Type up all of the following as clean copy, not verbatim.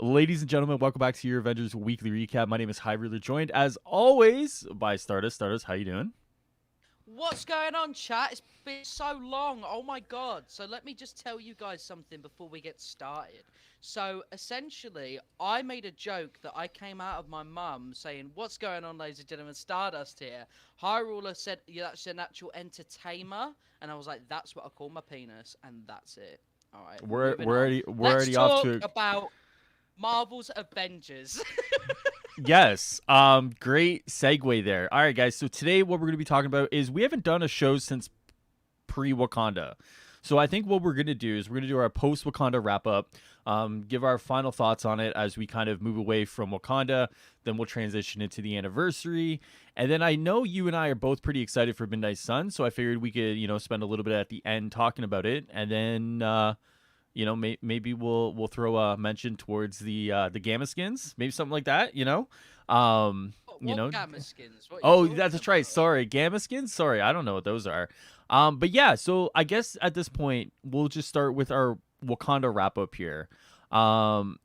Ladies and gentlemen, welcome back to your Avengers Weekly Recap. My name is High Ruler, joined as always by Stardust. Stardust, how you doing? What's going on, chat? It's been so long. Oh my god. So let me just tell you guys something before we get started. So essentially, I made a joke that I came out of my mum saying, "What's going on, ladies and gentlemen? Stardust here." Hyrule said, "Yeah, that's an actual entertainer," and I was like, "That's what I call my penis," and that's it. All right, We're moving we're on. already we're Let's already off talk to about Marvel's Avengers. yes. Great segue there. All right, guys. So today, what we're going to be talking about is we haven't done a show since pre-Wakanda. So I think what we're going to do is we're going to do our post-Wakanda wrap-up, give our final thoughts on it as we kind of move away from Wakanda. Then we'll transition into the anniversary. And then I know you and I are both pretty excited for Midnight Sun, so I figured we could, spend a little bit at the end talking about it. And then, maybe we'll throw a mention towards the Gamma skins, maybe something like that, what, you what know. gamma skins? What are you Oh, talking that's right. about? Sorry, Gamma skins. Sorry, I don't know what those are. But yeah, so I guess at this point we'll just start with our Wakanda wrap up here. Um,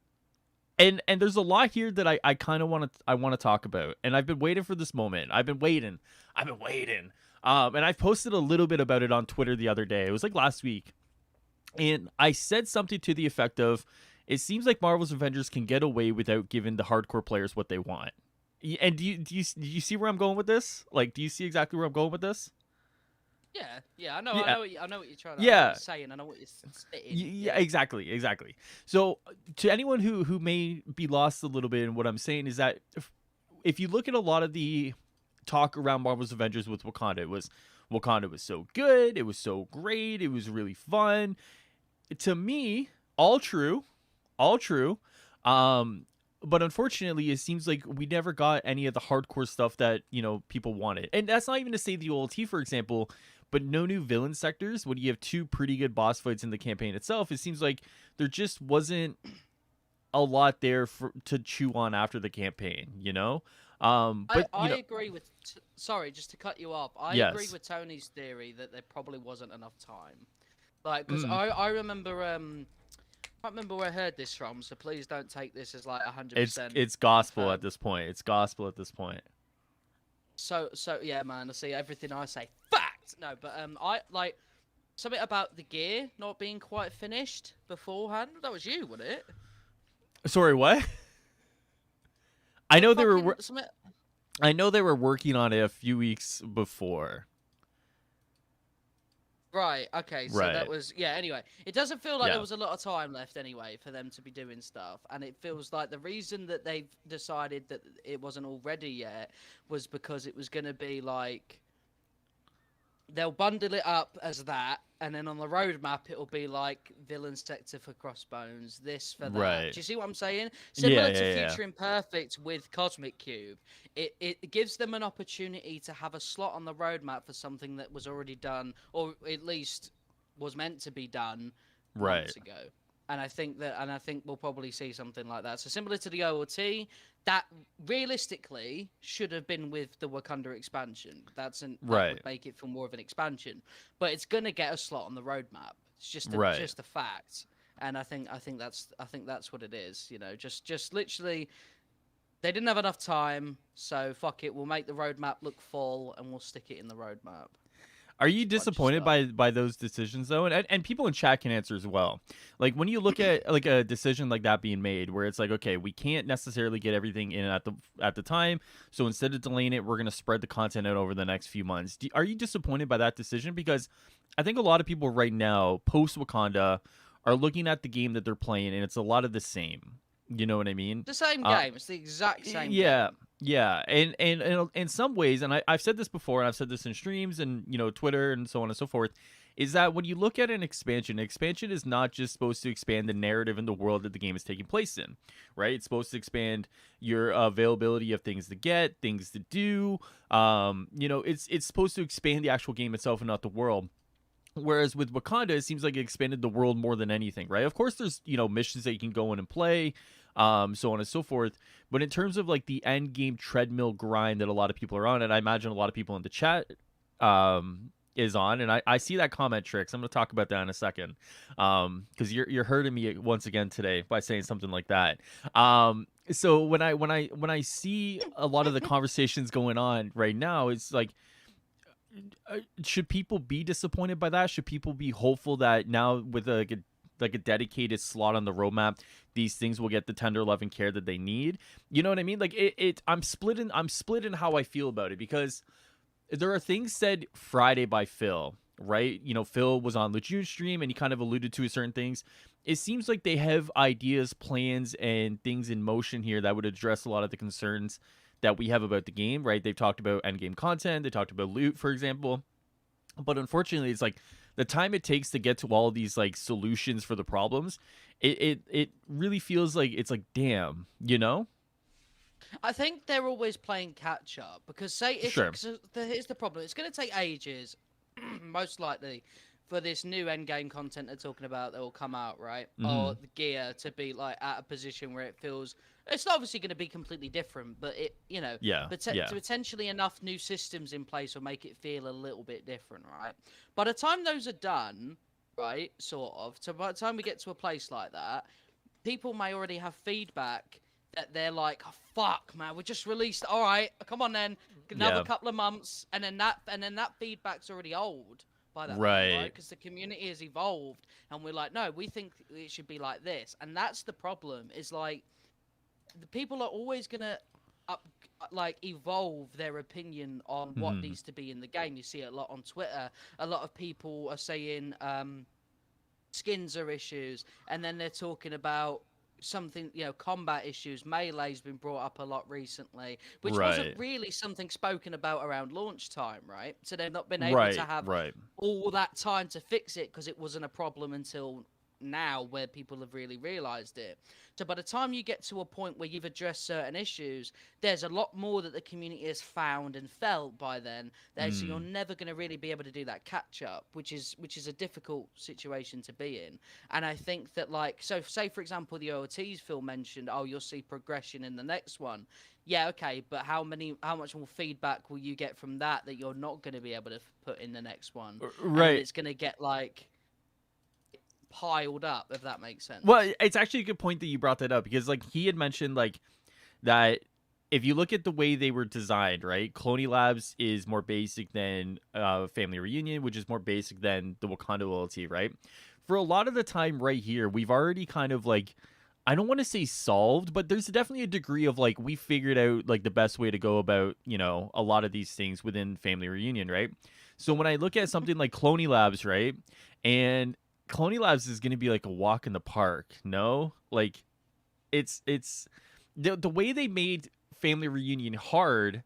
and there's a lot here that I kind of want to talk about, and I've been waiting for this moment. I've been waiting. And I posted a little bit about it on Twitter the other day. It was like last week, and I said something to the effect of, "It seems like Marvel's Avengers can get away without giving the hardcore players what they want." And do you see where I'm going with this? Like, do you see exactly where I'm going with this? Yeah, yeah, I know, Yeah, I know what you're trying to, I know what you're yeah, saying, I know what you're spitting. yeah, Yeah, exactly. So, to anyone who may be lost a little bit in what I'm saying is that if you look at a lot of the talk around Marvel's Avengers with Wakanda was so good, it was so great, it was really fun. To me, all true, all true. Um, but unfortunately, it seems like we never got any of the hardcore stuff that people wanted. And that's not even to say the OLT, for example, but no new villain sectors. When you have two pretty good boss fights in the campaign itself, it seems like there just wasn't a lot there to chew on after the campaign. I But I agree with. Sorry, just to cut you off. I agree yes. with Tony's theory that there probably wasn't enough time. Like, because Mm, I remember I can't remember where I heard this from, so please don't take this as like it's 100% it's gospel at confirmed. this point. It's gospel at this point. So yeah, man, I see everything I say fact. No, but I like something about the gear not being quite finished beforehand. That was you, wasn't it? Sorry, what? I Some know they fucking were. something. I know they were working on it a few weeks before. Right, okay, so that Right. was yeah, anyway. It doesn't feel like there Yeah. was a lot of time left anyway for them to be doing stuff, and it feels like the reason that they've decided that it wasn't all ready yet was because it was going to be like they'll bundle it up as that, and then on the roadmap it'll be like villain sector for Crossbones, this for that. Right. Do you see what I'm saying? Yeah. Similar to Yeah. Yeah. Future Imperfect with Cosmic Cube, it gives them an opportunity to have a slot on the roadmap for something that was already done, or at least was meant to be done Right. months ago. And I think we'll probably see something like that. So similar to the OOT, that realistically should have been with the Wakanda expansion. That Right. would make it for more of an expansion, but it's gonna get a slot on the roadmap. It's Right. just a fact, and I think that's what it is. You know, just literally, they didn't have enough time, so fuck it. We'll make the roadmap look full, and we'll stick it in the roadmap. Are you Just a bunch of disappointed stuff. by those decisions though? And people in chat can answer as well. Like when you look at like a decision like that being made, where it's like, okay, we can't necessarily get everything in at the time, so instead of delaying it, we're gonna spread the content out over the next few months. Are you disappointed by that decision? Because I think a lot of people right now, post Wakanda, are looking at the game that they're playing, and it's a lot of the same. You know what I mean? The same Uh, game. It's the exact same yeah, game. yeah, and in some ways, and I've said this before, and I've said this in streams and Twitter and so on and so forth, is that when you look at an expansion is not just supposed to expand the narrative in the world that the game is taking place in, right? It's supposed to expand your availability of things to get, things to do. It's supposed to expand the actual game itself and not the world. Whereas with Wakanda, it seems like it expanded the world more than anything, right? Of course, there's missions that you can go in and play, so on and so forth. But in terms of like the end game treadmill grind that a lot of people are on, and I imagine a lot of people in the chat, um, is on, and I see that comment, Tricks. I'm going to talk about that in a second, because you're hurting me once again today by saying something like that. So when I see a lot of the conversations going on right now, it's like, should people be disappointed by that? Should people be hopeful that now with like a dedicated slot on the roadmap, these things will get the tender love and care that they need? You know what I mean? Like I'm split in how I feel about it, because there are things said Friday by Phil, right? You know, Phil was on Lejeune's stream and he kind of alluded to certain things. It seems like they have ideas, plans, and things in motion here that would address a lot of the concerns that we have about the game, right? They've talked about end game content, they talked about loot, for example. But unfortunately, it's like the time it takes to get to all of these like solutions for the problems, it really feels like it's like, damn, you know? I think they're always playing catch up because say if Sure. here's the problem. It's going to take ages, most likely, for this new end game content they're talking about that will come out, right? Hmm. Or the gear to be like at a position where it feels it's not obviously going to be completely different, but it Yeah. Yeah. potentially enough new systems in place will make it feel a little bit different, right? By the time those are done, right, sort of, so by the time we get to a place like that, people may already have feedback that they're like, oh, fuck, man, we just released. All right, come on then, another Yeah. couple of months, and then that feedback's already old by that point, right? Right. Because the community has evolved, and we're like, no, we think it should be like this, and that's the problem. Is like, the people are always gonna evolve their opinion on what Hmm. needs to be in the game. You see it a lot on Twitter. A lot of people are saying skins are issues, and then they're talking about something, combat issues. Melee's been brought up a lot recently, which wasn't Right. really something spoken about around launch time, right? So they've not been able to Right. have Right. all that time to fix it because it wasn't a problem until now where people have really realized it. So by the time you get to a point where you've addressed certain issues, there's a lot more that the community has found and felt by then. So you're Mm. never going to really be able to do that catch up, which is a difficult situation to be in. And I think that, like, so say for example the OOTs Phil mentioned, oh, you'll see progression in the next one. Yeah, okay, but how much more feedback will you get from that you're not going to be able to put in the next one? And then Right. it's going to get like piled up, if that makes sense. Well, it's actually a good point that you brought that up, because like he had mentioned like that if you look at the way they were designed, right? Cloney Labs is more basic than Family Reunion, which is more basic than the Wakanda loyalty, right? For a lot of the time right here, we've already kind of like, I don't want to say solved, but there's definitely a degree of like we figured out like the best way to go about, a lot of these things within Family Reunion, right? So when I look at something like Cloney Labs, right? And Cloney Labs is going to be like a walk in the park, no? Like it's the way they made Family Reunion hard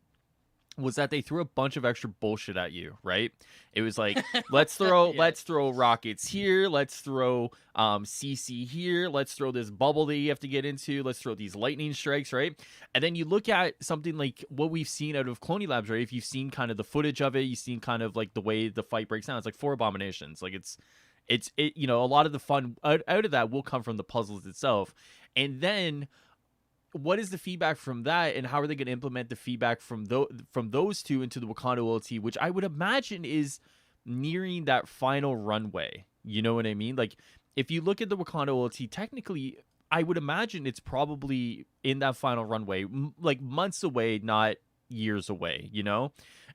was that they threw a bunch of extra bullshit at you, right? It was like, Yeah. let's throw rockets here, let's throw CC here, let's throw this bubble that you have to get into, let's throw these lightning strikes, right? And then you look at something like what we've seen out of Cloney Labs, right? If you've seen kind of the footage of it, you've seen kind of like the way the fight breaks down. It's like 4 abominations. Like a lot of the fun out of that will come from the puzzles itself. And then what is the feedback from that, and how are they going to implement the feedback from those two into the Wakanda OLT, which I would imagine is nearing that final runway. You know what I mean? Like if you look at the Wakanda OLT, technically, I would imagine it's probably in that final runway, like months away, not years away.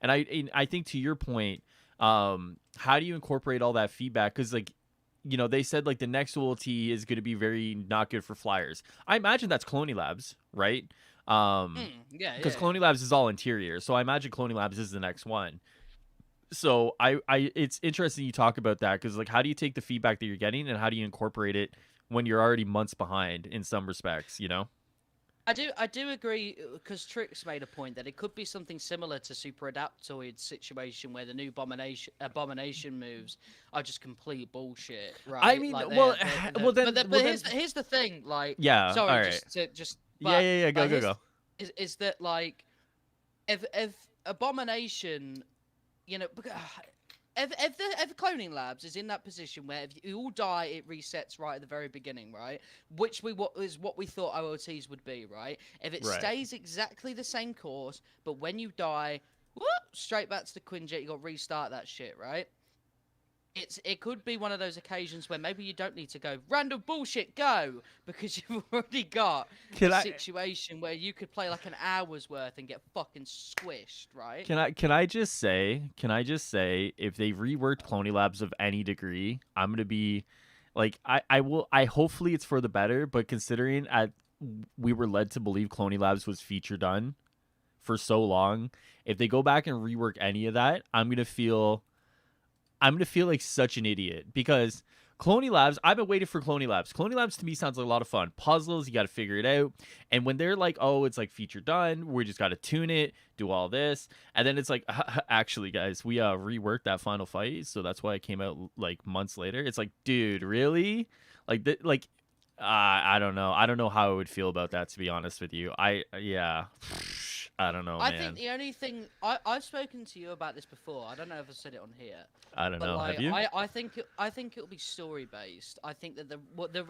And I think to your point, how do you incorporate all that feedback? Because like they said like the next OLT is going to be very not good for flyers. I imagine that's Cloney Labs, right? Yeah, Because yeah, yeah. Cloney Labs is all interior, so I imagine Cloney Labs is the next one. So it's interesting you talk about that, because like how do you take the feedback that you're getting and how do you incorporate it when you're already months behind in some respects? I do agree because Trix made a point that it could be something similar to Super Adaptoid's situation where the new abomination moves are just complete bullshit, I right? mean, Like well, they're well then, but well then, here's the thing, like, yeah, all sorry, right, yeah, but yeah, yeah, go, like go, here's go. is that like if abomination, if cloning labs is in that position where if you all die, it resets right at the very beginning, right? Which is what we thought OOTs would be, right? If it Right. stays exactly the same course, but when you die, whoop, straight back to the Quinjet, you got to restart that shit, right? it could be one of those occasions where maybe you don't need to go random bullshit go because you've already got Can a I situation where you could play like an hour's worth and get fucking squished, right? can I just say if they reworked Cloney Labs of any degree, I'm gonna be like I hopefully it's for the better, but considering at we were led to believe Cloney Labs was feature done for so long, if they go back and rework any of that, I'm gonna feel like such an idiot because Cloney Labs, I've been waiting for Cloney Labs. Cloney Labs to me sounds like a lot of fun. Puzzles, you got to figure it out. And when they're like, oh, it's like feature done, we just got to tune it, do all this. And then it's like, actually, guys, we reworked that final fight. So that's why it came out like months later. It's like, dude, really? I don't know. I don't know how I would feel about that, to be honest with you. Yeah. I don't know, I think man. the only thing I've spoken to you about this before. I don't know if I've said it on here, I don't but know. Have like you? I think it'll be story based. I think that the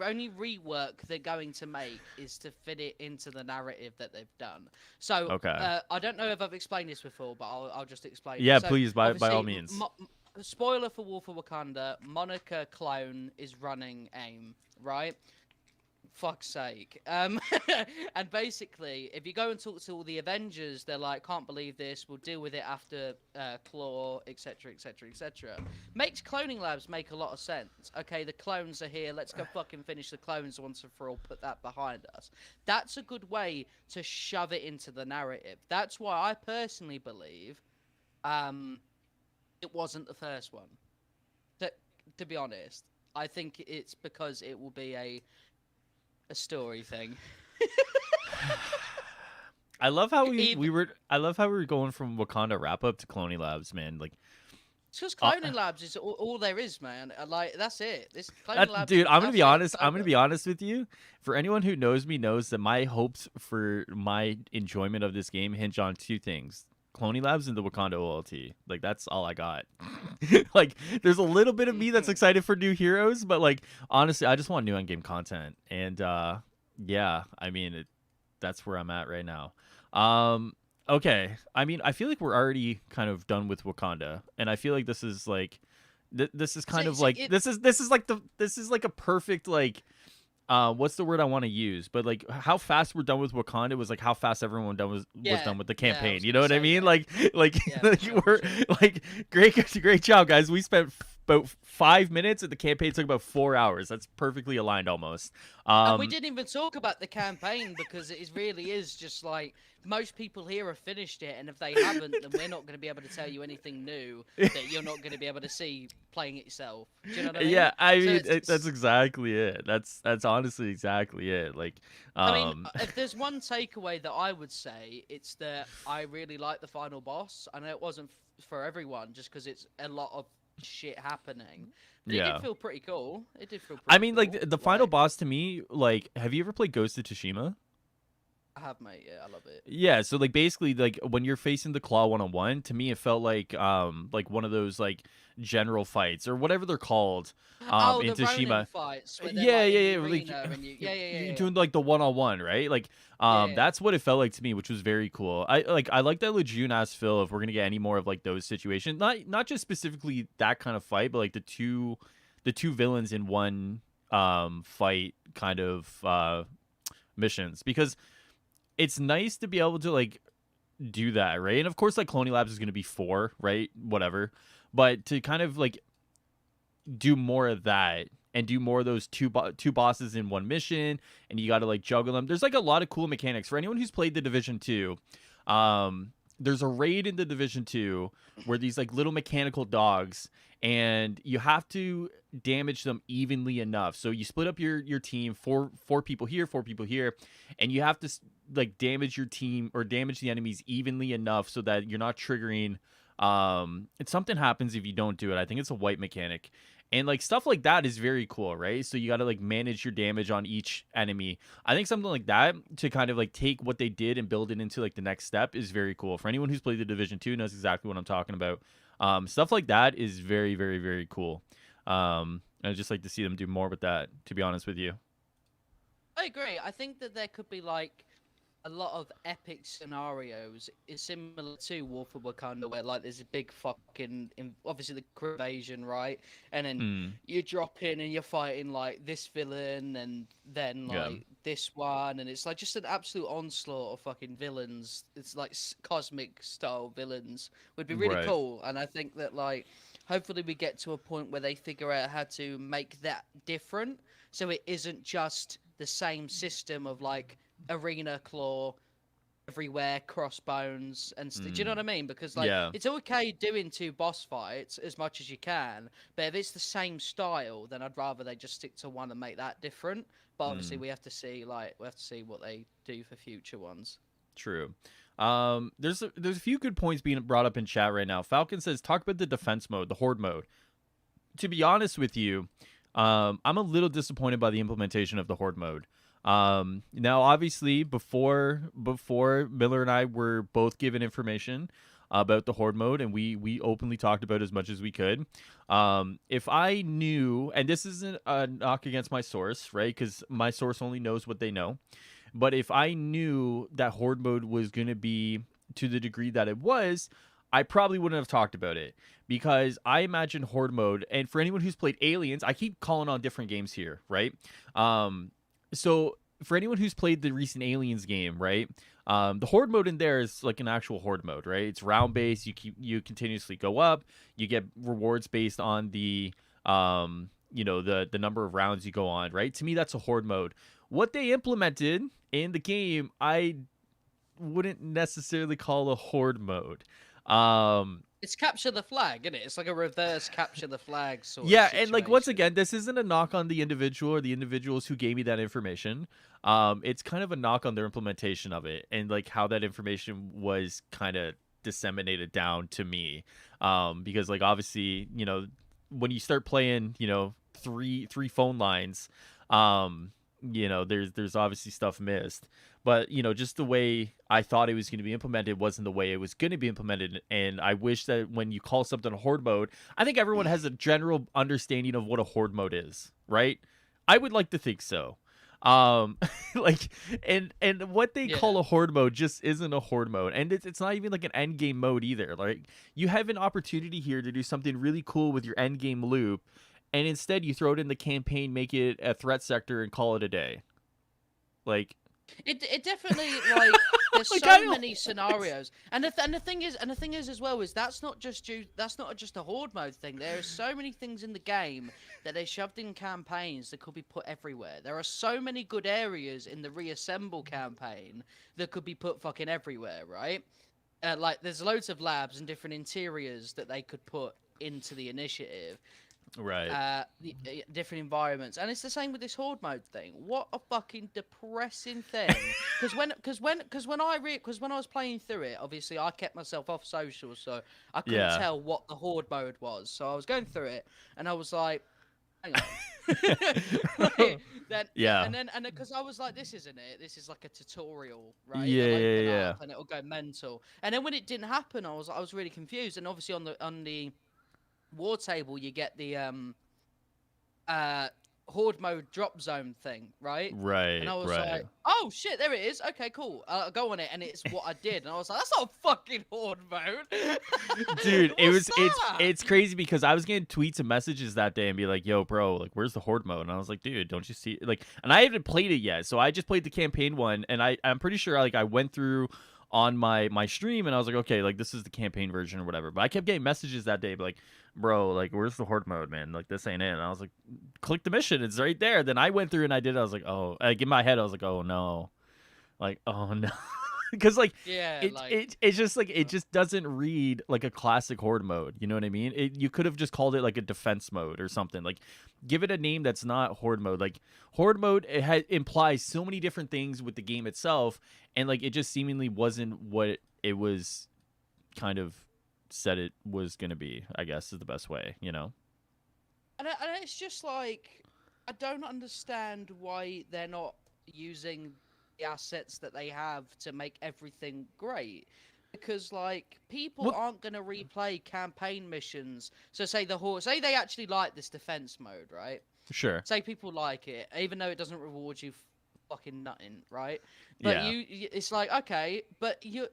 only rework they're going to make is to fit it into the narrative that they've done. So Okay. I don't know if I've explained this before, but I'll just explain it. Yeah, So please, by all obviously, means. spoiler for War for Wakanda, Monica Clone is running AIM, right? Fuck's sake. And basically, if you go and talk to all the Avengers, they're like, can't believe this, we'll deal with it after Claw, etc., etc., etc. Makes cloning labs make a lot of sense. Okay, the clones are here, let's go fucking finish the clones once and for all, put that behind us. That's a good way to shove it into the narrative. That's why I personally believe it wasn't the first one. To be honest, I think it's because it will be a story thing. I love how we, Even we were I love how we were going from Wakanda wrap up to Cloney Labs, man. Like it's because uh, cloning labs is all there is, man. Like that's it. This cloning labs dude, is I'm gonna that's be it. honest. It's I'm gonna over. be honest with you. For anyone who knows me knows that my hopes for my enjoyment of this game hinge on two things. Cloney Labs and the Wakanda OLT. Like that's all I got. Like there's a little bit of me that's excited for new heroes, but like honestly, I just want new end game content. And yeah, I mean that's where I'm at right now. Um, okay. I mean, I feel like we're already kind of done with Wakanda, and I feel like this is like, this is kind of So like it, this is like a perfect like, what's the word I want to use? But like how fast we're done with Wakanda was like how fast everyone was yeah, done with the yeah. I campaign. was You know gonna what I say mean? that. Like Yeah, for like sure, for we're sure. like great job, guys. We spent about 5 minutes, and the campaign took about 4 hours. That's perfectly aligned almost. And we Um, didn't even talk about the campaign because it really is just like most people here have finished it, and if they haven't, then we're not going to be able to tell you anything new that you're not going to be able to see playing it yourself. Do you know what I mean? yeah, I So mean that's exactly it. That's honestly exactly it. Like, I mean, um, if there's one takeaway that I would say, it's that I really like the final boss. I know it wasn't for everyone, just because it's a lot of shit happening, but it did yeah. feel pretty cool. It did feel I pretty mean, like cool. the final Like, boss to me, like, have you ever played Ghost of Tsushima? I have, mate. Yeah, I love it. Yeah, so like basically like when you're facing the claw one on one, to me it felt like one of those like general fights or whatever they're called Oh, in the Ronin Tsushima. fights where they're Yeah, like yeah, in yeah. the Like arena and you. Yeah, yeah, yeah, you're yeah. doing like the one on one, right? Like Yeah. that's what it felt like to me, which was very cool. I like that Lejeune asked Phil if we're gonna get any more of like those situations. Not just specifically that kind of fight, but like the two villains in one fight kind of missions, because it's nice to be able to like do that, right? And of course, like Cloney Labs is going to be four, right? Whatever, but to kind of like do more of that and do more of those two bosses in one mission, and you got to like juggle them. There's like a lot of cool mechanics for anyone who's played the Division Two. There's a raid in the Division Two where these like little mechanical dogs, and you have to damage them evenly enough. So you split up your team, four people here, four people here, and you have to like damage your team or damage the enemies evenly enough so that you're not triggering. It's something happens if you don't do it. I think it's a white mechanic. And like stuff like that is very cool, right? So you got to like manage your damage on each enemy. I think something like that to kind of like take what they did and build it into like the next step is very cool. For anyone who's played the Division 2 knows exactly what I'm talking about. Stuff like that is very, very, very cool. I just like to see them do more with that, to be honest with you. I agree. I think that there could be like a lot of epic scenarios is similar to War for Wakanda, where like there's a big fucking obviously the crew invasion, right? And then Mm, you drop in and you're fighting like this villain and then yeah. like this one, and it's like just an absolute onslaught of fucking villains. It's like cosmic style villains would be really Right. cool, and I think that like hopefully we get to a point where they figure out how to make that different, so it isn't just the same system of like arena claw everywhere, crossbones, and do you know Mm, what I mean? Because like yeah. it's okay doing two boss fights as much as you can, but if it's the same style, then I'd rather they just stick to one and make that different. But obviously, Mm, we have to see what they do for future ones. true. There's a few good points being brought up in chat right now. Falcon says talk about the defense mode, the horde mode. To be honest with you, I'm a little disappointed by the implementation of the horde mode. Now, obviously, before Miller and I were both given information about the horde mode, and we openly talked about as much as we could. If I knew, and this isn't a knock against my source, right? Because my source only knows what they know. But if I knew that horde mode was going to be to the degree that it was, I probably wouldn't have talked about it because I imagine horde mode. And for anyone who's played Aliens, I keep calling on different games here, right? So for anyone who's played the recent Aliens game, right? The horde mode in there is like an actual horde mode, right? It's round based. You continuously go up. You get rewards based on the number of rounds you go on, right? To me, that's a horde mode. What they implemented in the game, I wouldn't necessarily call a horde mode. Um, It's capture the flag, isn't it? It's like a reverse capture the flag sort of yeah, and like once situation. again, this isn't a knock on the individual or the individuals who gave me that information. It's kind of a knock on their implementation of it and like how that information was kind of disseminated down to me. Because like obviously, when you start playing, three phone lines, there's obviously stuff missed. But just the way I thought it was going to be implemented wasn't the way it was going to be implemented. And I wish that when you call something a horde mode, I think everyone has a general understanding of what a horde mode is, right? I would like to think so. Um, like, and what they Yeah. call a horde mode just isn't a horde mode, and it's not even like an end game mode either. Like, you have an opportunity here to do something really cool with your end game loop, and instead you throw it in the campaign, make it a threat sector, and call it a day. Like, It definitely like there's like I so don't. many scenarios, and the thing is as well is that's not just a horde mode thing. There are so many things in the game that they shoved in campaigns that could be put everywhere. There are so many good areas in the reassemble campaign that could be put fucking everywhere, right? Like there's loads of labs and different interiors that they could put into the initiative, Right. different environments, and it's the same with this horde mode thing. What a fucking depressing thing. Because when I was playing through it, obviously I kept myself off social, so I couldn't Yeah. tell what the horde mode was. So I was going through it, and I was like, hang on. Like, then Yeah. and because I was like, this isn't it. This is like a tutorial, right? Yeah. They'll Yeah. open Yeah. up and it'll go mental. And then when it didn't happen, I was really confused. And obviously on the war table, you get the uh horde mode drop zone thing, right? And Right. I was Right. like, oh shit, there it is. Okay, cool. I'll go on it, and it's what I did. And I was like, that's not fucking horde mode. Dude, What's it's that? it's crazy because I was getting tweets and messages that day and be like, "Yo, bro, like, where's the horde mode?" And I was like, "Dude, don't you see?" Like, and I haven't played it yet, so I just played the campaign one, and I'm pretty sure like I went through on my stream and I was like, okay, like this is the campaign version or whatever. But I kept getting messages that day, like, bro, like, where's the horde mode, man? Like, this ain't it. And I was like, click the mission, it's right there. Then I went through and I did it. I was like, oh, like in my head, I was like, oh no, like, oh no. Because like Yeah, it, like it it's just like it just doesn't read like a classic horde mode, you know what I mean? You could have just called it like a defense mode or something, like give it a name that's not horde mode. Like horde mode, implies so many different things with the game itself, and like it just seemingly wasn't what it was kind of said it was going to be, I guess is the best way, you know. and it's just like I don't understand why they're not using the assets that they have to make everything great. Because like people Well, aren't gonna replay campaign missions. So say they actually like this defense mode, right? sure. Say people like it, even though it doesn't reward you fucking nothing, right? But Yeah. it's like, okay, but you're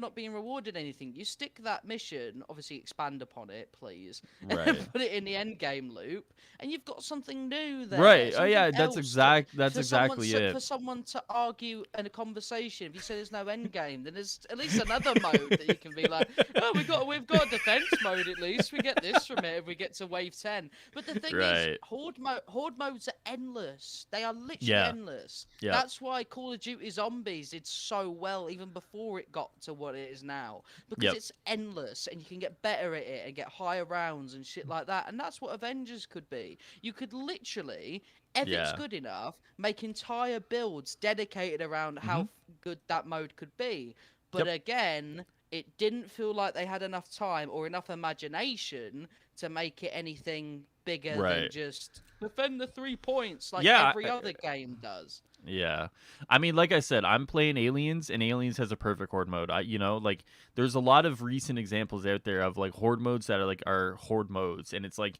not being rewarded anything. You stick that mission, obviously expand upon it, please, and then Right. put it in the end game loop, and you've got something new there, Right. Oh something yeah, else that's exactly it. for someone to argue in a conversation. If you say there's no end game, then there's at least another mode that you can be like, oh, we've got a defense mode at least. We get this from it if we get to wave 10. But the thing is, Right. horde modes are endless. They are literally Yeah. endless. Yeah. That's why Call of Duty Zombies did so well even before it got to what it is now, because Yep. it's endless and you can get better at it and get higher rounds and shit like that. And that's what Avengers could be. You could literally, if it's Yeah. good enough, make entire builds dedicated around how Mhm. good that mode could be. But Yep. again, it didn't feel like they had enough time or enough imagination to make it anything bigger than Right. just defend the 3 points like Yeah. every other game does. Yeah. I mean, like I said, I'm playing Aliens, and Aliens has a perfect horde mode. Like there's a lot of recent examples out there of like horde modes that are horde modes, and it's like,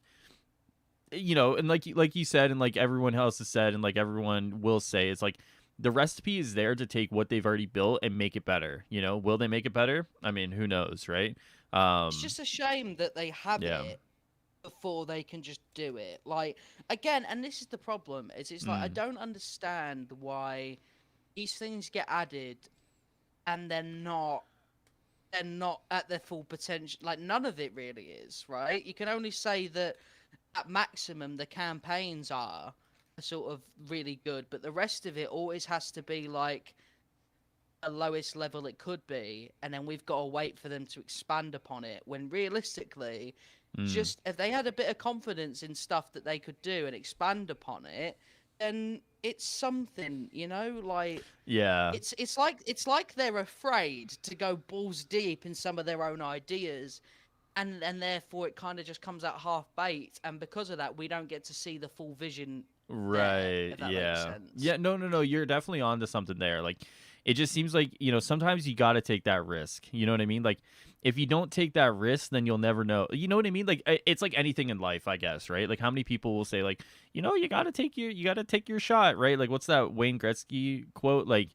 and like you said, and like everyone else has said, and like everyone will say, it's like the recipe is there to take what they've already built and make it better. Will they make it better? I mean, who knows, right? It's just a shame that they have Yeah. it before they can just do it. Like, again, and this is the problem, is it's like I Mm. don't understand why these things get added and they're not at their full potential. Like, none of it really is, right? You can only say that at maximum the campaigns are sort of really good, but the rest of it always has to be like the lowest level it could be, and then we've got to wait for them to expand upon it, when realistically, Mm. just if they had a bit of confidence in stuff that they could do and expand upon it, then it's something, like Yeah. it's like they're afraid to go balls deep in some of their own ideas, and therefore it kind of just comes out half baked, and because of that we don't get to see the full vision there, Right. if that makes Yeah. sense. Yeah. No. You're definitely onto something there. Like, it just seems like sometimes you got to take that risk. You know what I mean? Like, if you don't take that risk, then you'll never know. You know what I mean? Like, it's like anything in life, I guess, right? Like, how many people will say, like, you got to take your shot, right? Like, what's that Wayne Gretzky quote? Like,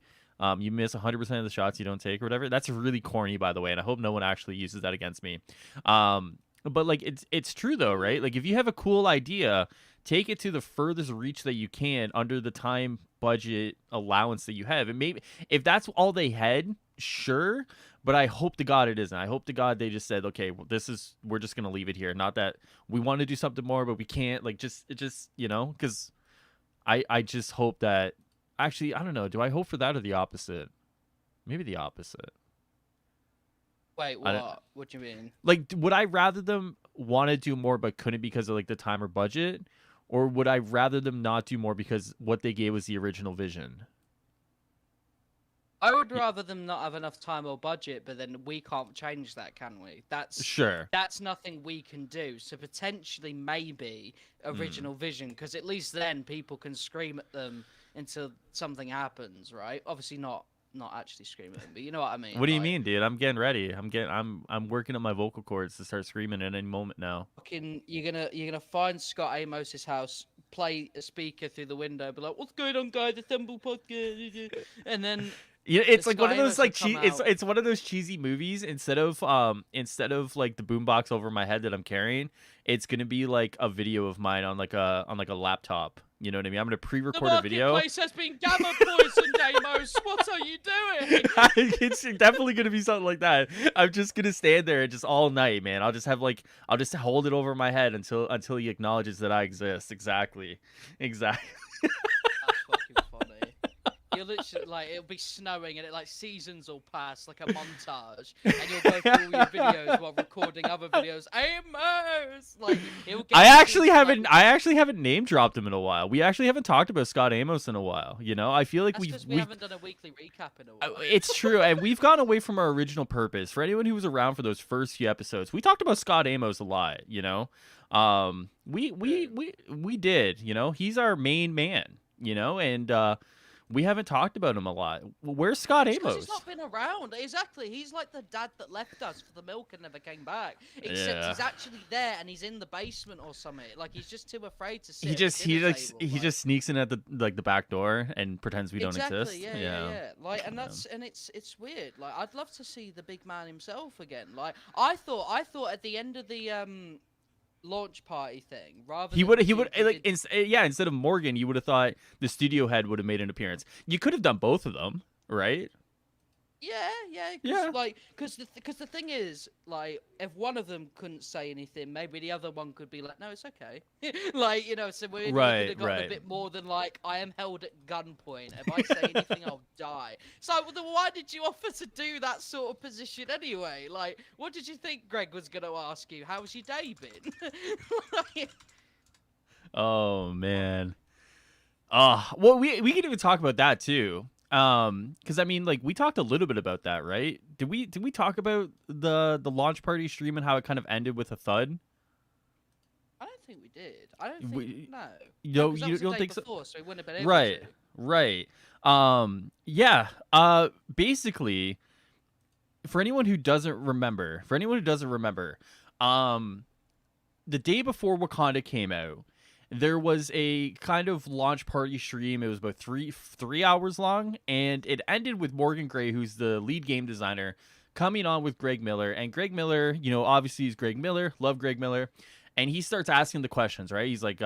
you miss 100% of the shots you don't take, or whatever. That's really corny, by the way, and I hope no one actually uses that against me. But like, it's true though, right? Like, if you have a cool idea, take it to the furthest reach that you can under the time budget allowance that you have. And maybe if that's all they had, sure. But I hope to God it isn't. I hope to God they just said, okay, well, we're just gonna leave it here. Not that we want to do something more, but we can't. Like, just because I just hope that. Actually, I don't know. Do I hope for that or the opposite? Maybe the opposite. Wait, I don't- what? What do you mean? Like, would I rather them want to do more but couldn't because of like the time or budget, or would I rather them not do more because what they gave was the original vision? I would rather them not have enough time or budget, but then we can't change that, can we? Sure. That's nothing we can do. So potentially, maybe original vision, because at least then people can scream at them until something happens, right? Obviously not actually scream at them, but you know what I mean. What do you like, mean, dude? I'm getting ready. I'm working on my vocal cords to start screaming at any moment now. Fucking, you're gonna find Scott Amos's house, play a speaker through the window, be like, "What's going on, guys? The Tumble Podcast," and then. Yeah, it's The like one of those Sky like Amos will it's come it's one of those cheesy movies. Instead of like the boombox over my head that I'm carrying, it's gonna be like a video of mine on like a laptop. You know what I mean? I'm gonna The pre-record a video. marketplace has been gamma poisoned, Amos. What are you doing? It's definitely gonna be something like that. I'm just gonna stand there and just all night, man. I'll just hold it over my head until he acknowledges that I exist. Exactly. That's fucking funny. You're literally like, it'll be snowing and seasons will pass, like a montage, and you'll go through all your videos while recording other videos. Amos, like it'll get I you actually to, haven't like, I actually haven't name dropped him in a while. We actually haven't talked about Scott Amos in a while. I feel like That's because we haven't done a weekly recap in a while. it's true, and we've gone away from our original purpose. For anyone who was around for those first few episodes, we talked about Scott Amos a lot. We did. He's our main man. And we haven't talked about him a lot. Where's Scott It's because he's Amos? not been around. Exactly. He's like the dad that left us for the milk and never came back. Except Yeah. he's actually there and he's in the basement or something. Like he's just too afraid to sit He at the just dinner table. he just sneaks in at the the back door and pretends we don't Exactly. exist. Yeah. Like, and Yeah. it's weird. Like, I'd love to see the big man himself again. Like, I thought at the end of the launch party thing, rather than He would we like did- yeah, instead of Morgan, you would have thought the studio head would have made an appearance. You could have done both of them, right? Yeah. Yeah. Because the thing is, like, if one of them couldn't say anything, maybe the other one could be like, no, it's okay. Like, so we could Right, have gotten right. a bit more than like, I am held at gunpoint. If I say anything, I'll die. So well, then why did you offer to do that sort of position anyway? Like, what did you think Greg was gonna ask you? How's your day been? Like, Oh man. Well, we could even talk about that too. Because I mean, like we talked a little bit about that, right? Did we talk about the launch party stream and how it kind of ended with a thud? I don't think we did. I don't think no. No, 'Cause that you was the don't day think so? before, so we wouldn't have been able Right, to. right. Yeah. Basically, for anyone who doesn't remember, the day before Wakanda came out, there was a kind of launch party stream. It was about three hours long, and it ended with Morgan Gray, who's the lead game designer, coming on with Greg Miller. And Greg Miller, obviously he's Greg Miller, love Greg Miller, and he starts asking the questions. Right? He's like,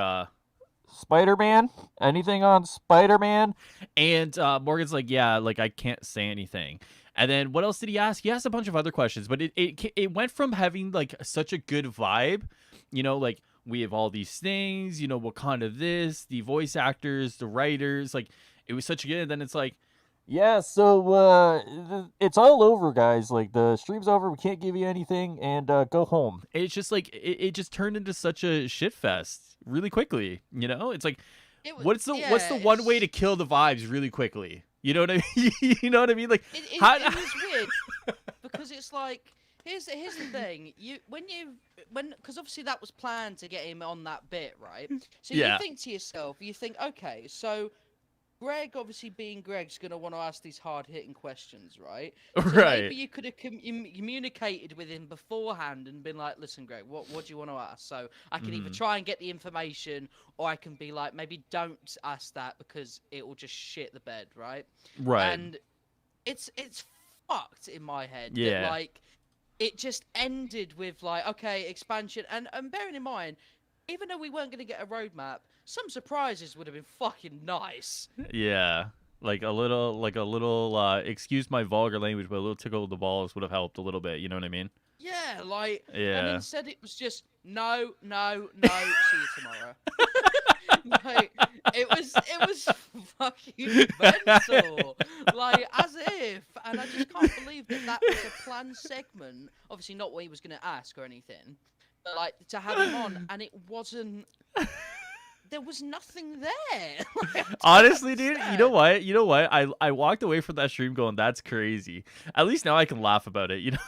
Spider-Man? Anything on Spider-Man? And Morgan's like, yeah, like I can't say anything. And then what else did he ask? He asked a bunch of other questions, but it went from having like such a good vibe, like we have all these things, Wakanda this, the voice actors, the writers, like it was such a good. And then it's like, yeah, so it's all over, guys. Like the stream's over. We can't give you anything, and go home. It's just like it just turned into such a shit fest really quickly. It's like, what's the one way to kill the vibes really quickly? You know what I mean? You know what I mean? Like, It was weird because it's like here's the thing. Because obviously that was planned to get him on that bit, right? So Yeah. you think to yourself, okay, so Greg, obviously being Greg's gonna want to ask these hard-hitting questions, right? So Right. maybe you could have communicated with him beforehand and been like, "Listen, Greg, what do you want to ask?" So I can either try and get the information, or I can be like, maybe don't ask that because it will just shit the bed, right? Right. And it's fucked in my head. Yeah. That, like, it just ended with like, okay, expansion, and bearing in mind, even though we weren't gonna get a roadmap, some surprises would have been fucking nice. Yeah. Like a little excuse my vulgar language, but a little tickle of the balls would have helped a little bit, you know what I mean? Yeah, like, Yeah. and instead it was just no, see you tomorrow. Like, it was fucking mental. Like, as if, and I just can't believe that was a planned segment. Obviously, not what he was going to ask or anything, but like to have him on, and it wasn't. There was nothing there. Like, Honestly, dude, you know what? I walked away from that stream going, "That's crazy." At least now I can laugh about it. You know.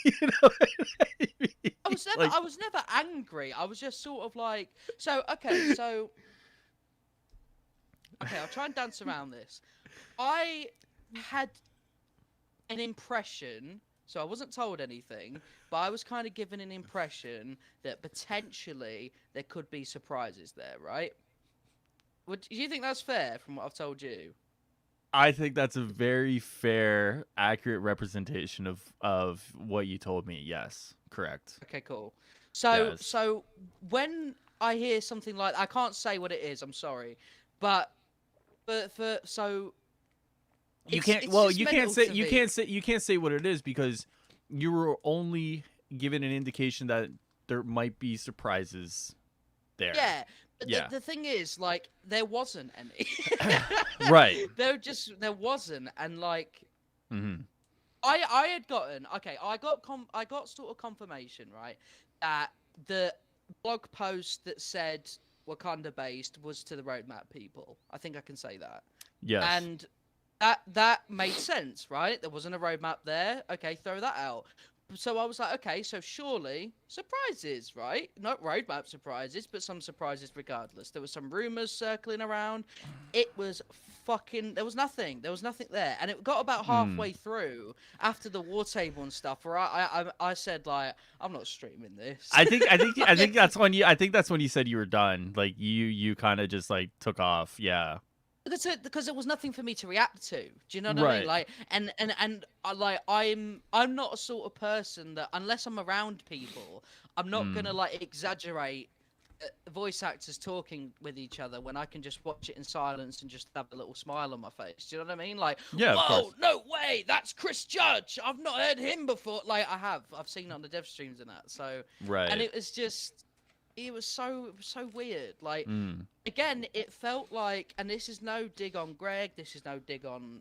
You know what I mean? I was never angry. I was just sort of like, okay, I'll try and dance around this. I had an impression, so I wasn't told anything, but I was kind of given an impression that potentially there could be surprises there, right? Do you think that's fair from what I've told you? I think that's a very fair, accurate representation of what you told me. Yes, correct. Okay, cool. So, Yes. so when I hear something like, I can't say what it is. I'm sorry, but so You it's- can't. it's Well, just you can't mental say to you me. can't say you can't say what it is because you were only given an indication that there might be surprises there. Yeah. But Yeah. the thing is, like, there wasn't any. Right. There wasn't, and like, Mm-hmm. I had gotten, okay, I got sort of confirmation, right, that the blog post that said Wakanda based was to the roadmap people. I think I can say that. Yes. And that made sense, right? There wasn't a roadmap there. Okay, throw that out. So I was like, okay, so surely surprises, right? Not roadmap surprises, but some surprises regardless. There were some rumors circling around. It was there was nothing. There was nothing there, and it got about halfway through after the war table and stuff, where I said like, I'm not streaming this. I think that's when you said you were done. Like you kind of just like took off. Yeah. Because there was nothing for me to react to. Do you know what I Right. mean? Like, and like I'm not a sort of person that unless I'm around people, I'm not gonna like exaggerate voice actors talking with each other when I can just watch it in silence and just have a little smile on my face. Do you know what I mean? Like, Yeah, of whoa, course. no way, that's Chris Judge. I've not heard him before. Like, I've seen it on the dev streams and that. So, Right. and it was just, it was so weird. Like, Mm. again, it felt like, and this is no dig on Greg, this is no dig on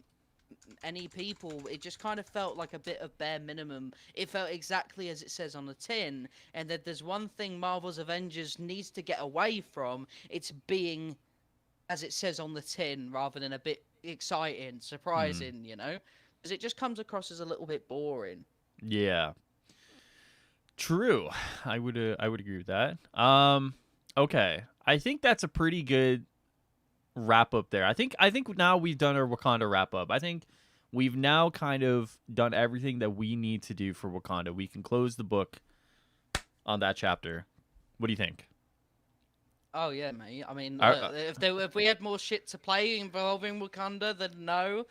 any people, it just kind of felt like a bit of bare minimum. It felt exactly as it says on the tin, and that there's one thing Marvel's Avengers needs to get away from, it's being as it says on the tin rather than a bit exciting, surprising, you know, because it just comes across as a little bit boring. Yeah. True. I would agree with that. Okay. I think that's a pretty good wrap up there. I think now we've done our Wakanda wrap up. I think we've now kind of done everything that we need to do for Wakanda. We can close the book on that chapter. What do you think? Oh yeah, mate. I mean, Are- if we had more shit to play involving Wakanda, then no,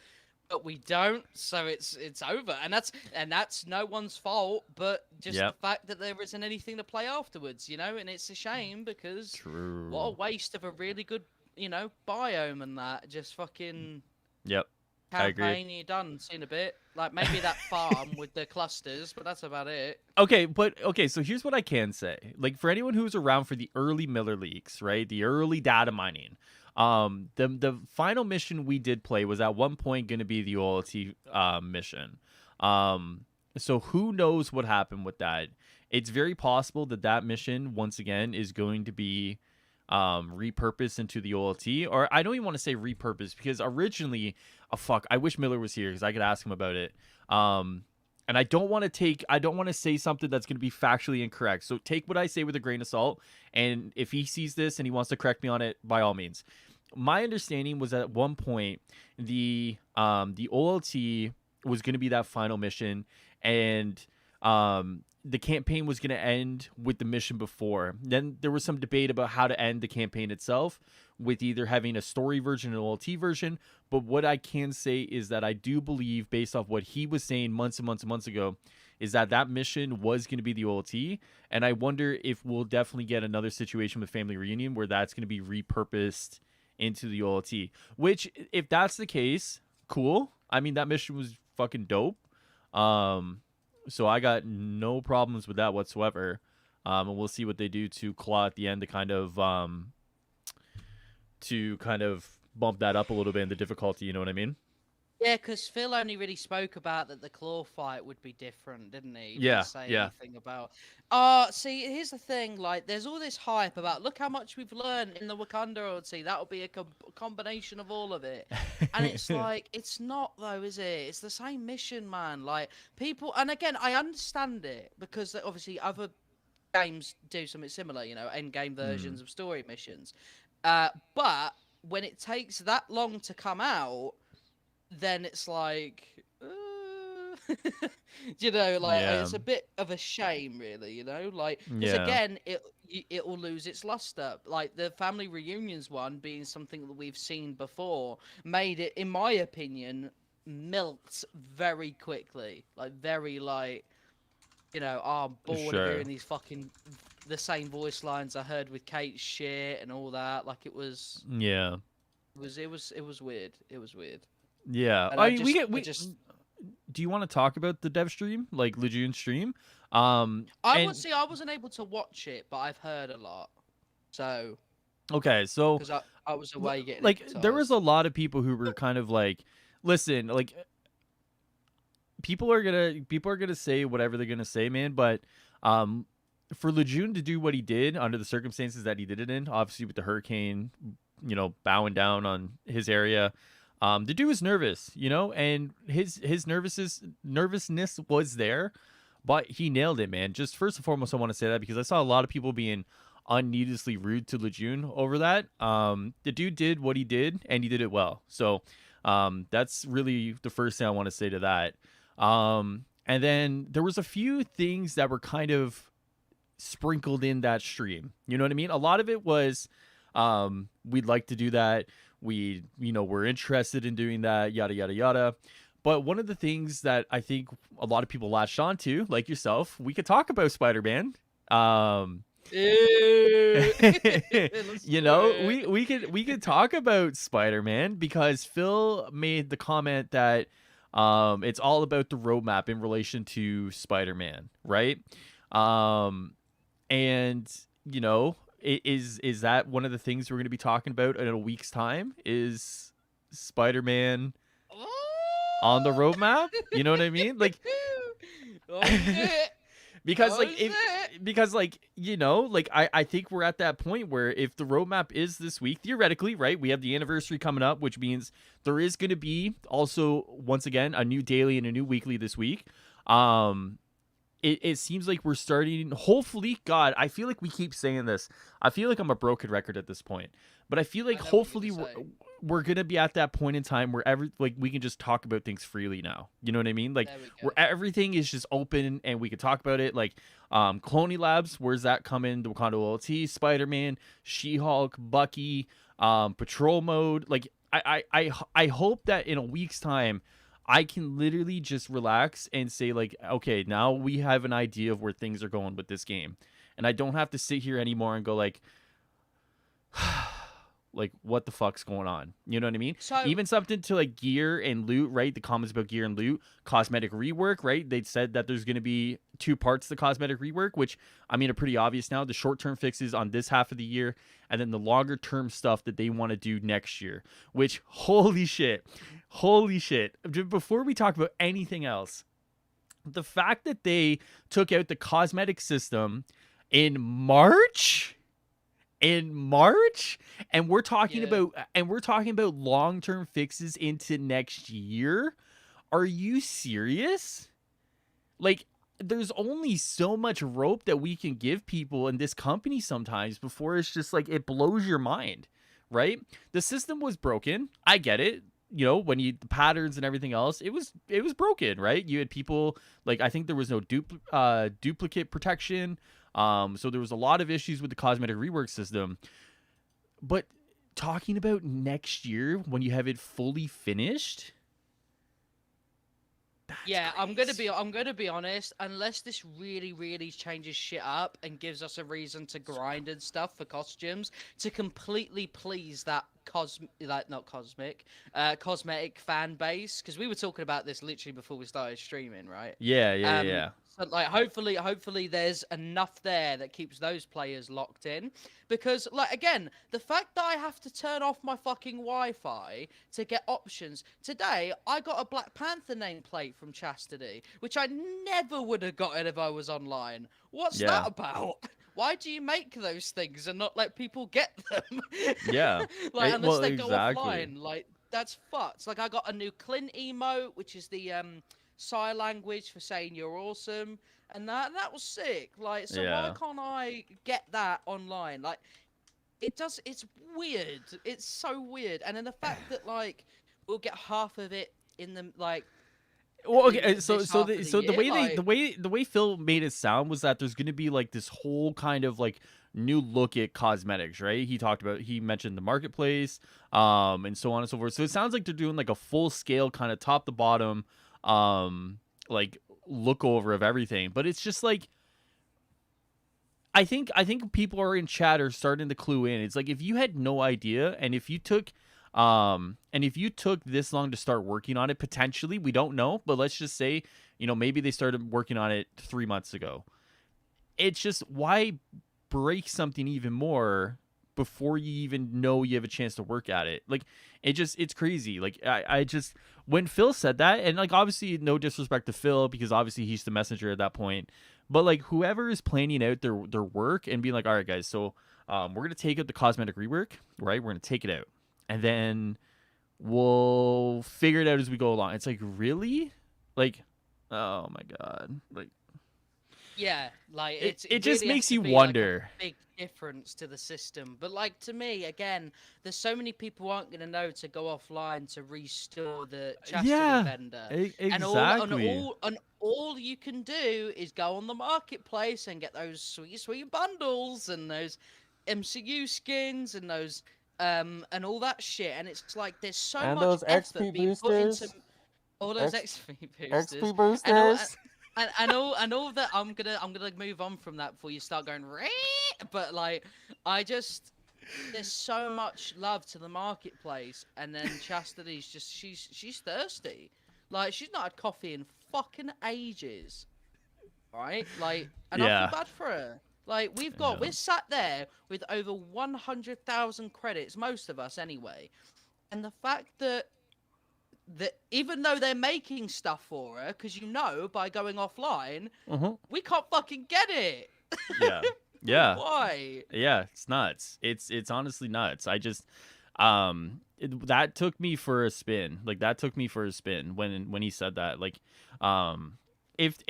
but we don't. So it's over, and that's no one's fault, but just Yep. the fact that there isn't anything to play afterwards, you know. And it's a shame because True. what a waste of a really good, you know, biome and that. Just fucking Yep. I agree. campaign, you're done. Seen a bit, like maybe that farm with the clusters, but that's about it. Okay, so here's what I can say. Like for anyone who's around for the early Miller leaks, right? The early data mining. The final mission we did play was at one point going to be the OLT mission. So who knows what happened with that? It's very possible that mission once again is going to be repurposed into the OLT, or I don't even want to say repurposed because originally, I wish Miller was here because I could ask him about it. And I don't want to say something that's going to be factually incorrect. So take what I say with a grain of salt. And if he sees this and he wants to correct me on it, by all means. My understanding was that at one point the OLT was going to be that final mission, and the campaign was going to end with the mission before. Then there was some debate about how to end the campaign itself, with either having a story version and an OLT version. But what I can say is that I do believe, based off what he was saying months and months and months ago, is that mission was going to be the OLT. And I wonder if we'll definitely get another situation with Family Reunion where that's going to be repurposed into the OLT. Which, if that's the case, cool. I mean, that mission was fucking dope. So I got no problems with that whatsoever. And we'll see what they do to claw at the end to kind of bump that up a little bit in the difficulty. You know what I mean? Yeah, because Phil only really spoke about that the claw fight would be different, didn't he? He Yeah, didn't say yeah. anything about. See, here's the thing. Like, there's all this hype about look how much we've learned in the Wakanda OLT. That'll be a combination of all of it, and it's like it's not though, is it? It's the same mission, man. Like people, and again, I understand it because obviously other games do something similar. You know, end game versions of story missions. But when it takes that long to come out, then it's like, you know, like Yeah. it's a bit of a shame, really, you know, like because Yeah. again, it will lose its luster. Like the family reunions one being something that we've seen before, made it, in my opinion, milked very quickly, like very like, you know, I'm bored of hearing these fucking the same voice lines I heard with Kate's shit and all that. Like it was, Yeah. it was weird. It was weird. Yeah. And I I mean, just do you want to talk about the dev stream, like Lejeune stream? I and- wasn't able to watch it, but I've heard a lot. So Okay, so because I was away getting like there advertised. was a lot of people who were kind of like, listen, like people are gonna say whatever they're gonna say, man. But for Lejeune to do what he did under the circumstances that he did it in, obviously with the hurricane, you know, bowing down on his area. The dude was nervous, you know, and his nervousness was there, but he nailed it, man. Just first and foremost, I want to say that because I saw a lot of people being unneedlessly rude to Lejeune over that. The dude did what he did, and he did it well. So that's really the first thing I want to say to that. And then there was a few things that were kind of sprinkled in that stream. You know what I mean? A lot of it was we'd like to do that. We're interested in doing that, yada yada yada. But one of the things that I think a lot of people latched onto, like yourself, we could talk about Spider-Man. Ew. Let's You do know, it. we could talk about Spider-Man because Phil made the comment that it's all about the roadmap in relation to Spider-Man, right? Um and is that one of the things we're going to be talking about in a week's time? Is Spider-Man on the roadmap? You know what I mean? Like Oh shit! because Oh like if shit! because like like I think we're at that point where if the roadmap is this week, theoretically, right, we have the anniversary coming up, which means there is going to be also once again a new daily and a new weekly this week. It seems like we're starting, hopefully, God, I feel like we keep saying this. I feel like I'm a broken record at this point, but I feel like I know what you're hopefully gonna we're gonna be at that point in time where we can just talk about things freely now. You know what I mean? Like There we where go. everything is just open and we can talk about it. Like Cloney Labs, where's that coming? The Wakanda OLT, Spider-Man, She-Hulk, Bucky, Patrol Mode. Like I hope that in a week's time I can literally just relax and say like, okay, now we have an idea of where things are going with this game, and I don't have to sit here anymore and go like, like what the fuck's going on? You know what I mean? So Even something to like gear and loot, right? The comments about gear and loot, cosmetic rework, right? They said that there's going to be two parts to the cosmetic rework, which I mean are pretty obvious now. The short-term fixes on this half of the year, and then the longer-term stuff that they want to do next year. Which holy shit, holy shit! Before we talk about anything else, the fact that they took out the cosmetic system in March and yeah, we're talking about long-term fixes into next year. Are you serious? Like there's only so much rope that we can give people in this company sometimes before it's just like it blows your mind, right? The system was broken. I get it. When you the patterns and everything else, it was broken, right? You had people like I think there was no duplicate protection. So there was a lot of issues with the cosmetic rework system. But talking about next year when you have it fully finished, that's yeah. crazy. I'm gonna be honest. Unless this really, really changes shit up and gives us a reason to grind and stuff for costumes to completely please that cosmetic fan base, because we were talking about this literally before we started streaming, right? Yeah, yeah, yeah, yeah. So like hopefully there's enough there that keeps those players locked in, because like again, the fact that I have to turn off my fucking Wi-Fi to get options. Today I got a Black Panther nameplate from Chastity, which I never would have gotten if I was online. What's that Yeah. about? Why do you make those things and not let people get them? Yeah. Like unless Well, they go exactly. offline, like that's fucked. Like I got a new Clint emote, which is the sign language for saying you're awesome, and that was sick. Like, so why Yeah. can't I get that online? Like, it does. It's weird. It's so weird. And then the fact that like we'll get half of it in the like Well, okay. So this so half the of the so the year, way they like the way Phil made it sound was that there's going to be like this whole kind of like new look at cosmetics, right? He mentioned the marketplace, and so on and so forth. So it sounds like they're doing like a full scale kind of top to bottom, like look over of everything. But it's just like I think people are in chat are starting to clue in. It's like if you had no idea and if you took this long to start working on it, potentially, we don't know, but let's just say, maybe they started working on it 3 months ago. It's just why break something even more before you even know you have a chance to work at it. Like it's crazy. Like I just when Phil said that, and like obviously no disrespect to Phil because obviously he's the messenger at that point, but like whoever is planning out their work and being like, all right guys, so we're gonna take out the cosmetic rework, right? We're gonna take it out, and then we'll figure it out as we go along. It's like really, like, oh my god, like Yeah, like It it just really has makes to you be like a wonder. big difference to the system. But like to me, again, there's so many people aren't going to know to go offline to restore the chastity Yeah, vendor, exactly. and all you can do is go on the marketplace and get those sweet bundles and those MCU skins and those and all that shit. And it's like there's so And much those effort XP being put into boosters. all those X XP XP boosters and all boosters. and all that. I'm gonna move on from that before you start going. "Ree!" But like, I just there's so much love to the marketplace, and then Chastity's just she's thirsty. Like she's not had coffee in fucking ages, right? Like, and I feel Yeah. bad for her. Like Yeah. we're sat there with over 100,000 credits, most of us anyway, and the fact that even though they're making stuff for her, because you know by going offline, Uh-huh. we can't fucking get it. Yeah. Yeah. Why? Yeah, it's nuts. It's honestly nuts. I just that took me for a spin. Like that took me for a spin when he said that. Like if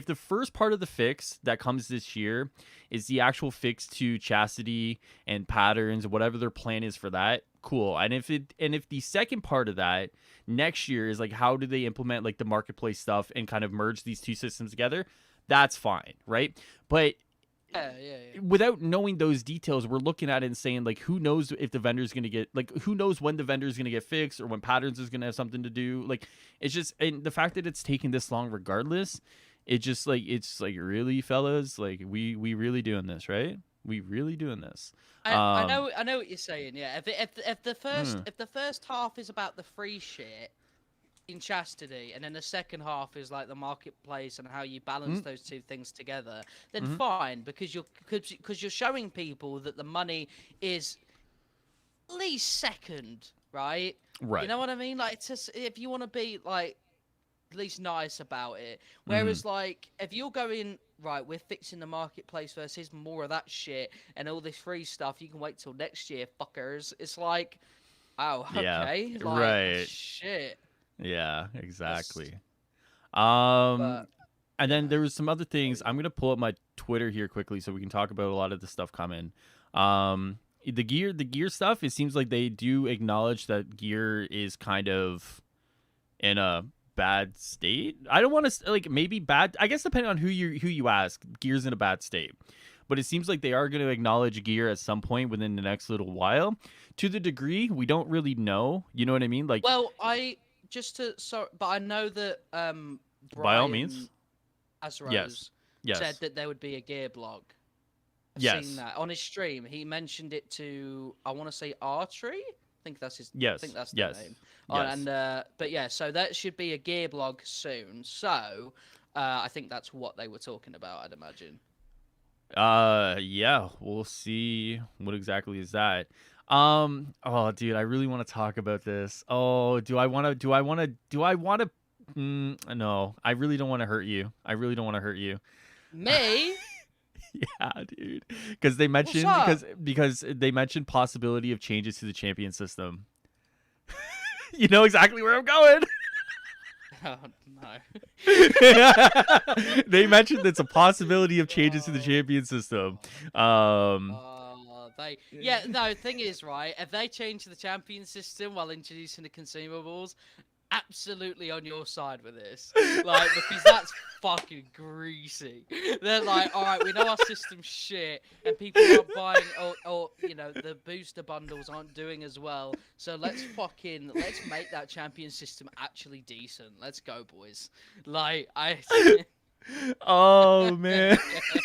the first part of the fix that comes this year is the actual fix to chastity and patterns, whatever their plan is for that, cool. And if the second part of that next year is like how do they implement like the marketplace stuff and kind of merge these two systems together, that's fine, right? But Yeah. without knowing those details, we're looking at it and saying like, who knows if the vendor's going to get like, who knows when the vendor's going to get fixed or when patterns is going to have something to do. Like, it's just, and the fact that it's taking this long, regardless, it just like, it's like, really, fellas, like we really doing this, right? We really doing this. I know what you're saying. Yeah, if the first half is about the free shit in chastity, and then the second half is like the marketplace and how you balance those two things together, then fine, because you're showing people that the money is at least second, right? Right. You know what I mean? Like, it's just, if you want to be like at least nice about it. Whereas, like, if you're going right, we're fixing the marketplace versus more of that shit and all this free stuff, you can wait till next year, fuckers. It's like, oh, Yeah, okay, like, right. shit. Yeah, exactly. But And then yeah, there was some other things. I'm gonna pull up my Twitter here quickly so we can talk about a lot of the stuff coming. The gear stuff. It seems like they do acknowledge that gear is kind of in a bad state. I don't want to like maybe bad. I guess depending on who you ask, gear's in a bad state. But it seems like they are going to acknowledge gear at some point within the next little while. To the degree we don't really know. You know what I mean? Like, well, but I know that by all means, Brian Azrose yes, said that there would be a gear blog. I've yes, seen that on his stream. He mentioned it to, I want to say, Archery. I think that's his. yes, I think that's the yes, name. yes. But yeah, so that should be a gear blog soon. So I think that's what they were talking about, I'd imagine. Yeah, we'll see what exactly is that. Oh dude, I really want to talk about this. Oh, do I want to no, I really don't want to hurt you. I really don't want to hurt you. Me? Yeah, dude. Because they mentioned because they mentioned possibility of changes to the champion system. You know exactly where I'm going. Oh no. They mentioned it's a possibility of changes to the champion system. Thing is, right, if they change the champion system while introducing the consumables, absolutely on your side with this. Like, because that's fucking greasy. They're like, alright, we know our system's shit, and people aren't buying, or the booster bundles aren't doing as well, so let's make that champion system actually decent. Let's go, boys. Like, Oh man.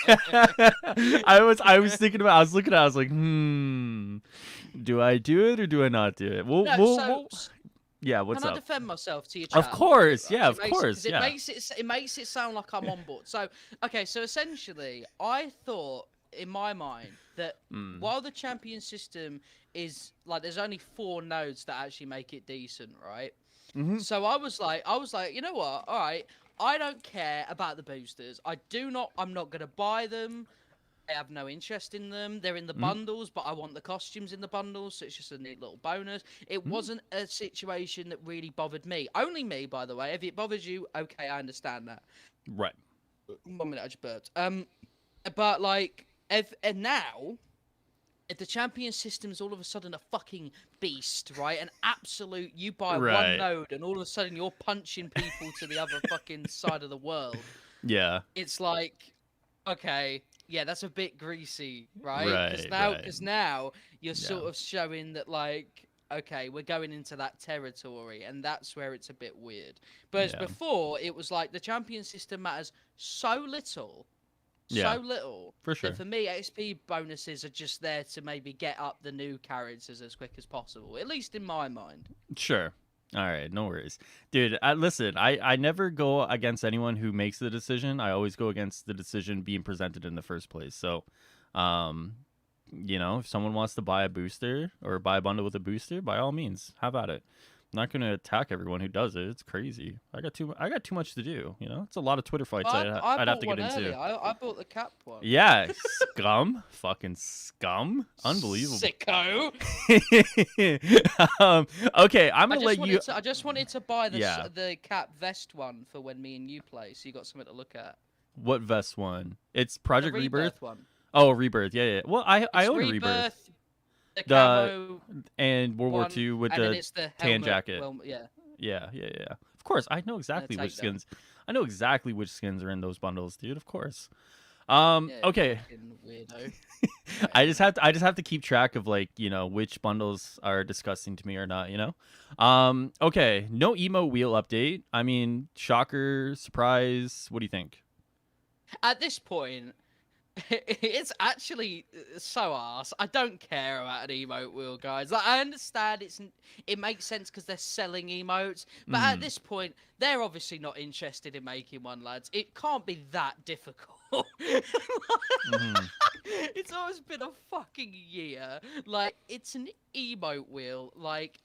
I was thinking about, I was looking at it, I was like, do I do it or do I not do it? Yeah, what's Can I up? defend myself to your chat? Of course, Right? yeah, of course, It yeah. makes it sound like I'm on board. So, okay, so essentially, I thought in my mind that while the champion system is like, there's only 4 nodes that actually make it decent, right? So I was like, you know what? All right, I don't care about the boosters. I'm not gonna buy them. I have no interest in them. They're in the bundles, but I want the costumes in the bundles, so it's just a neat little bonus. It wasn't a situation that really bothered me. Only me, by the way. If it bothers you, okay, I understand that. Right. 1 minute, I just burped. But like, and now, if the champion system's all of a sudden a fucking beast, right? An absolute, you buy one Right. node and all of a sudden you're punching people to the other fucking side of the world. Yeah. It's like, okay, yeah, that's a bit greasy, right? Because Right. now, Right. because now you're Yeah. sort of showing that, like, okay, we're going into that territory, and that's where it's a bit weird. Whereas Yeah. before, it was like the champion system matters so little, Yeah. so little, For that sure. for me, XP bonuses are just there to maybe get up the new characters as quick as possible, at least in my mind. Sure. All right, no worries, dude. Listen, I never go against anyone who makes the decision. I always go against the decision being presented in the first place. So, um, if someone wants to buy a booster or buy a bundle with a booster, by all means, have at it. I'm not gonna attack everyone who does it. It's crazy. I got too much to do. It's a lot of Twitter fights I I'd have bought to get one into. earlier. I bought the cap one. Yeah, scum, fucking scum, unbelievable. Sicko. Okay, I'm gonna let you. I just wanted to buy Yeah. the cap vest one for when me and you play, so you got something to look at. What vest one? It's The Project Rebirth Rebirth. one. Oh, Rebirth. Yeah, yeah. Well, I It's own Rebirth, the The camo and World War one, II with and then the it's the tan helmet. jacket. Well, yeah. Yeah, yeah, yeah. Of course, I know exactly which takedown. skins. I know exactly which skins are in those bundles, dude. Of course. Yeah, Okay. fucking weirdo. I just have to keep track of which bundles are disgusting to me or not. Okay. No emo wheel update. I mean, shocker, surprise. What do you think? At this point, it's actually so arse. I don't care about an emote wheel, guys. Like, I understand it makes sense because they're selling emotes, but at this point, they're obviously not interested in making one, lads. It can't be that difficult. Mhm. It's always been a fucking year. Like, it's an emote wheel. Like,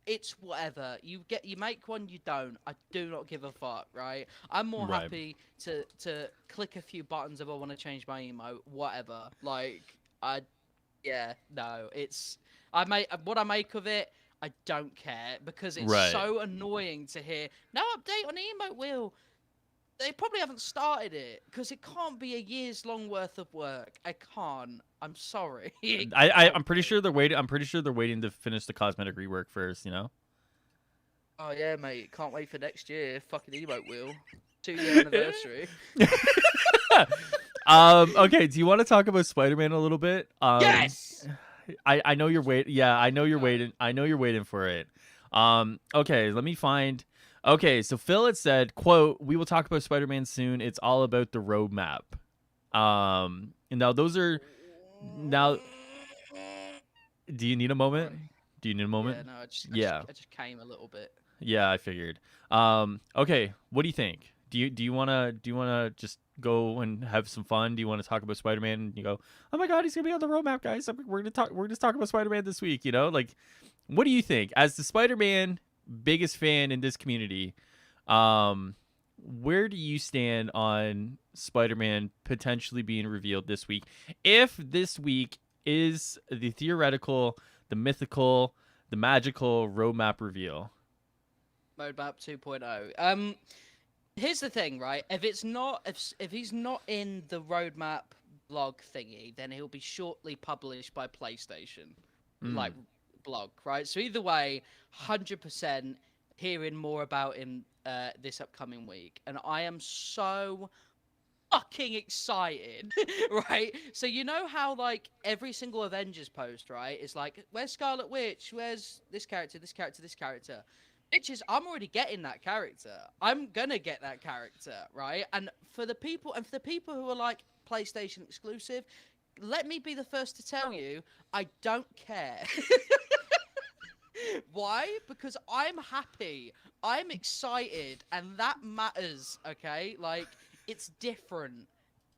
it's whatever. You make one, you don't. I do not give a fuck, right? I'm more Right. happy to click a few buttons if I want to change my emote, whatever. Like, it's what I make of it. I don't care because it's Right. so annoying to hear no update on the emote wheel. They probably haven't started it because it can't be a year's long worth of work. I can't. I'm sorry. I'm pretty sure they're waiting. I'm pretty sure they're waiting to finish the cosmetic rework first. Oh yeah, mate. Can't wait for next year. Fucking emote wheel. 2-year anniversary. Okay. Do you want to talk about Spider-Man a little bit? Yes. I know you're waiting. Yeah, I know you're waiting. I know you're waiting for it. Okay. Let me find. Okay, so Phil had said, "quote We will talk about Spider-Man soon. It's all about the roadmap." And now those are now. Do you need a moment? Sorry. Do you need a moment? Yeah, no, I just came a little bit. Yeah, I figured. Okay, what do you think? Do you wanna just go and have some fun? Do you want to talk about Spider-Man? And you go, oh my God, he's gonna be on the roadmap, guys. We're just talking about Spider-Man this week. Like, what do you think as the Spider-Man biggest fan in this community? Where do you stand on Spider-Man potentially being revealed this week? If this week is the theoretical, the mythical, the magical roadmap reveal. Roadmap 2.0. Here's the thing, right? If he's not in the roadmap blog thingy, then he'll be shortly published by PlayStation, like blog, right? So either way, 100% hearing more about him this upcoming week, and I am so fucking excited, right? So you know how like every single Avengers post, right, is like, where's Scarlet Witch? Where's this character? This character? This character? Bitches, I'm already getting that character. I'm gonna get that character, right? And for the people who are like PlayStation exclusive, let me be the first to tell you, I don't care. Why? Because I'm happy. I'm excited, and that matters, okay? Like, it's different.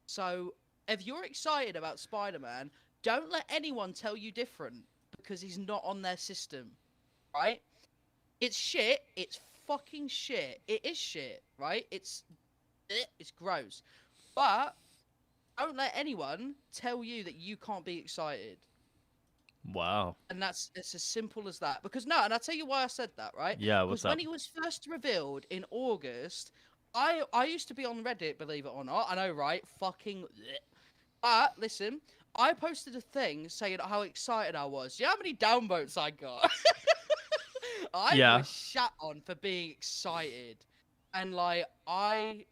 So, if you're excited about Spider-Man, don't let anyone tell you different, because he's not on their system, right? It's shit. It's fucking shit. It is shit, right? It's gross. But don't let anyone tell you that you can't be excited. Wow. And it's as simple as that. Because and I'll tell you why I said that, right? Yeah, what's Because when up? he was first revealed in August, I used to be on Reddit, believe it or not. I know, right? Fucking. Bleh. But listen, I posted a thing saying how excited I was. You know how many downvotes I got? I Yeah. was shat on for being excited, and like I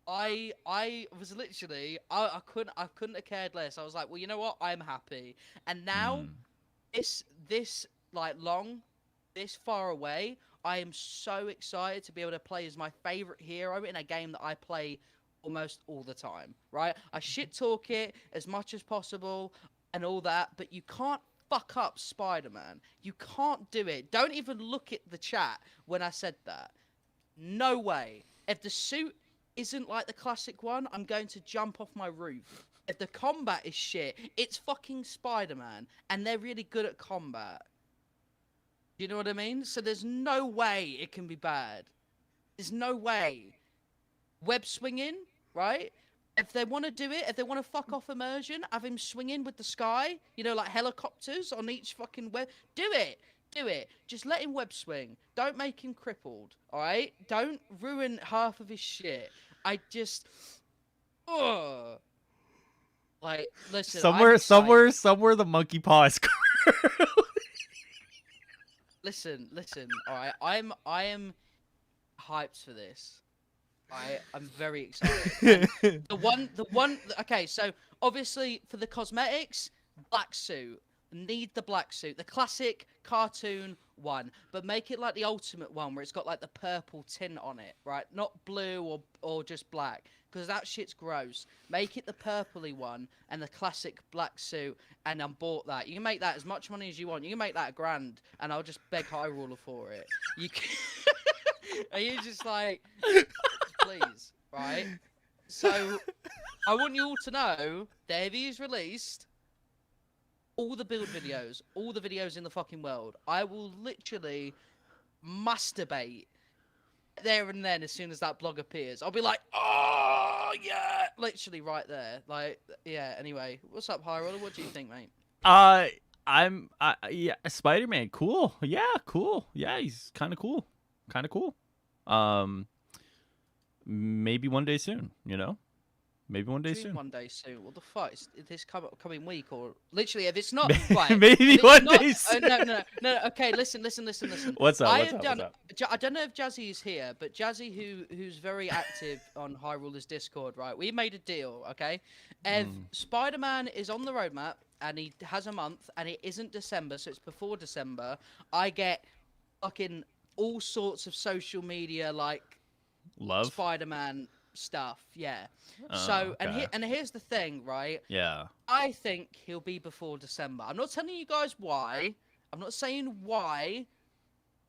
was literally I couldn't have cared less. I was like, well, you know what? I'm happy, and now Mm. this like this far away, I am so excited to be able to play as my favorite hero in a game that I play almost all the time, right? I shit talk it as much as possible and all that, but you can't fuck up Spider-Man. You can't do it. Don't even look at the chat when I said that. No way. If the suit isn't like the classic one, I'm going to jump off my roof. If the combat is shit, it's fucking Spider-Man, and they're really good at combat. You know what I mean? So there's no way it can be bad. There's no way. Web swinging, right? If they want to do it, if they want to fuck off immersion, have him swinging with the sky, you know, like helicopters on each fucking web. Do it. Do it. Just let him web swing. Don't make him crippled, all right? Don't ruin half of his shit. I just. Ugh. Like, listen, I'm Somewhere the monkey paw is. listen, all right? I am hyped for this. I'm very excited. And the one. Okay, so obviously for the cosmetics, black suit. Need the black suit, the classic cartoon one, but make it like the ultimate one where it's got like the purple tint on it, right? Not blue or just black, because that shit's gross. Make it the purpley one and the classic black suit, and I bought that. You can make that as much money as you want. You can make that $1,000, and I'll just beg Hyrule for it. You can. Are you just like, please, right? So I want you all to know that if he's released. All the build videos, all the videos in the fucking world, I will literally masturbate there and then as soon as that blog appears. I'll be like, oh, yeah, literally right there. Like, yeah, anyway. What's up, Hyrule? What do you think, mate? Yeah, Spider-Man, cool. Yeah, cool. Yeah, he's kind of cool. Kind of cool. Maybe one day soon, you know? Maybe one day soon. One day soon. What the fuck? Is this coming week or literally? If it's not right, maybe one day soon. No. Okay, listen. What's up? I don't know if Jazzy is here, but Jazzy, who's very active on Hyrule's Discord, right? We made a deal, okay? If Spider-Man is on the roadmap and he has a month and it isn't December, so it's before December, I get fucking all sorts of social media like love Spider-Man stuff, yeah. So okay. and here's the thing, right? Yeah. I think he'll be before December. I'm not telling you guys why. I'm not saying why.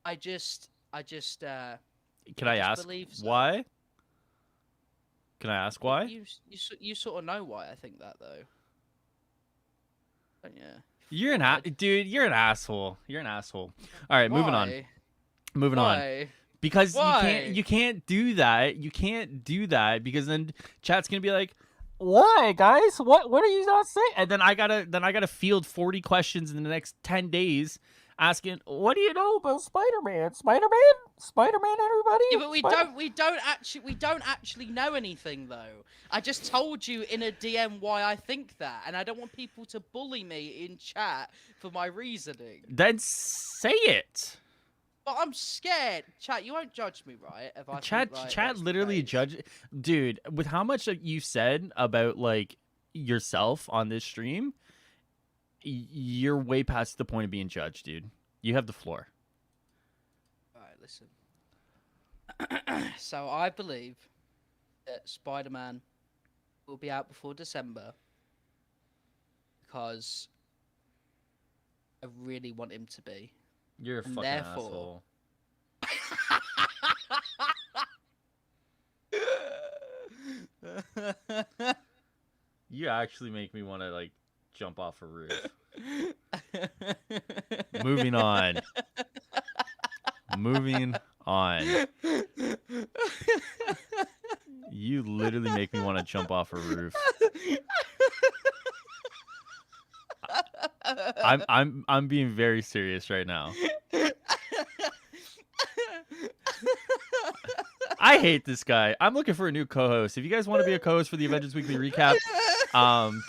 I just Can I ask so. why? Can I ask why? You sort of know why I think that though. Don't you? You're an dude. You're an asshole. You're an asshole. All right, moving on. Moving on. Because you can't do that. You can't do that because then chat's gonna be like, "Why, guys? What are you not saying?" And then I gotta field 40 questions in the next 10 days, asking, "What do you know about Spider-Man? Spider-Man, everybody?" Yeah, but we don't actually know anything though. I just told you in a DM why I think that, and I don't want people to bully me in chat for my reasoning. Then say it. But I'm scared. Chat, you won't judge me, right? If I Chat literally judge. Dude, with how much you said about like yourself on this stream, you're way past the point of being judged, dude. You have the floor. All right, listen. So I believe that Spider-Man will be out before December because I really want him to be. You're a fucking asshole. You actually make me want to like jump off a roof. Moving on. You literally make me want to jump off a roof. I'm being very I hate this guy. I'm looking for a new co-host. If you guys want to be a co-host for the Avengers Weekly Recap,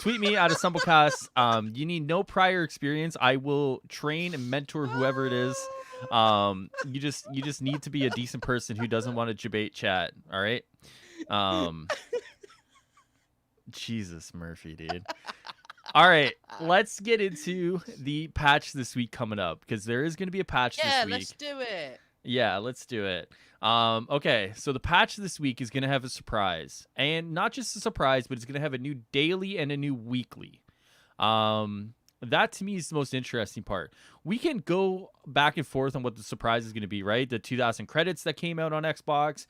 tweet me out of Stumblecast. You need no prior experience. I will train and mentor whoever it is. You just need to be a decent person who doesn't want to debate chat. All right. Jesus Murphy, dude. All right, let's get into the patch this week coming up because there is going to be a patch this week. Yeah, let's do it. Yeah, let's do it. Okay, so the patch this week is going to have a surprise, and not just a surprise, but it's going to have a new daily and a new weekly. That to me is the most interesting part. We can go back and forth on what the surprise is going to be, right? The 2,000 credits that came out on Xbox.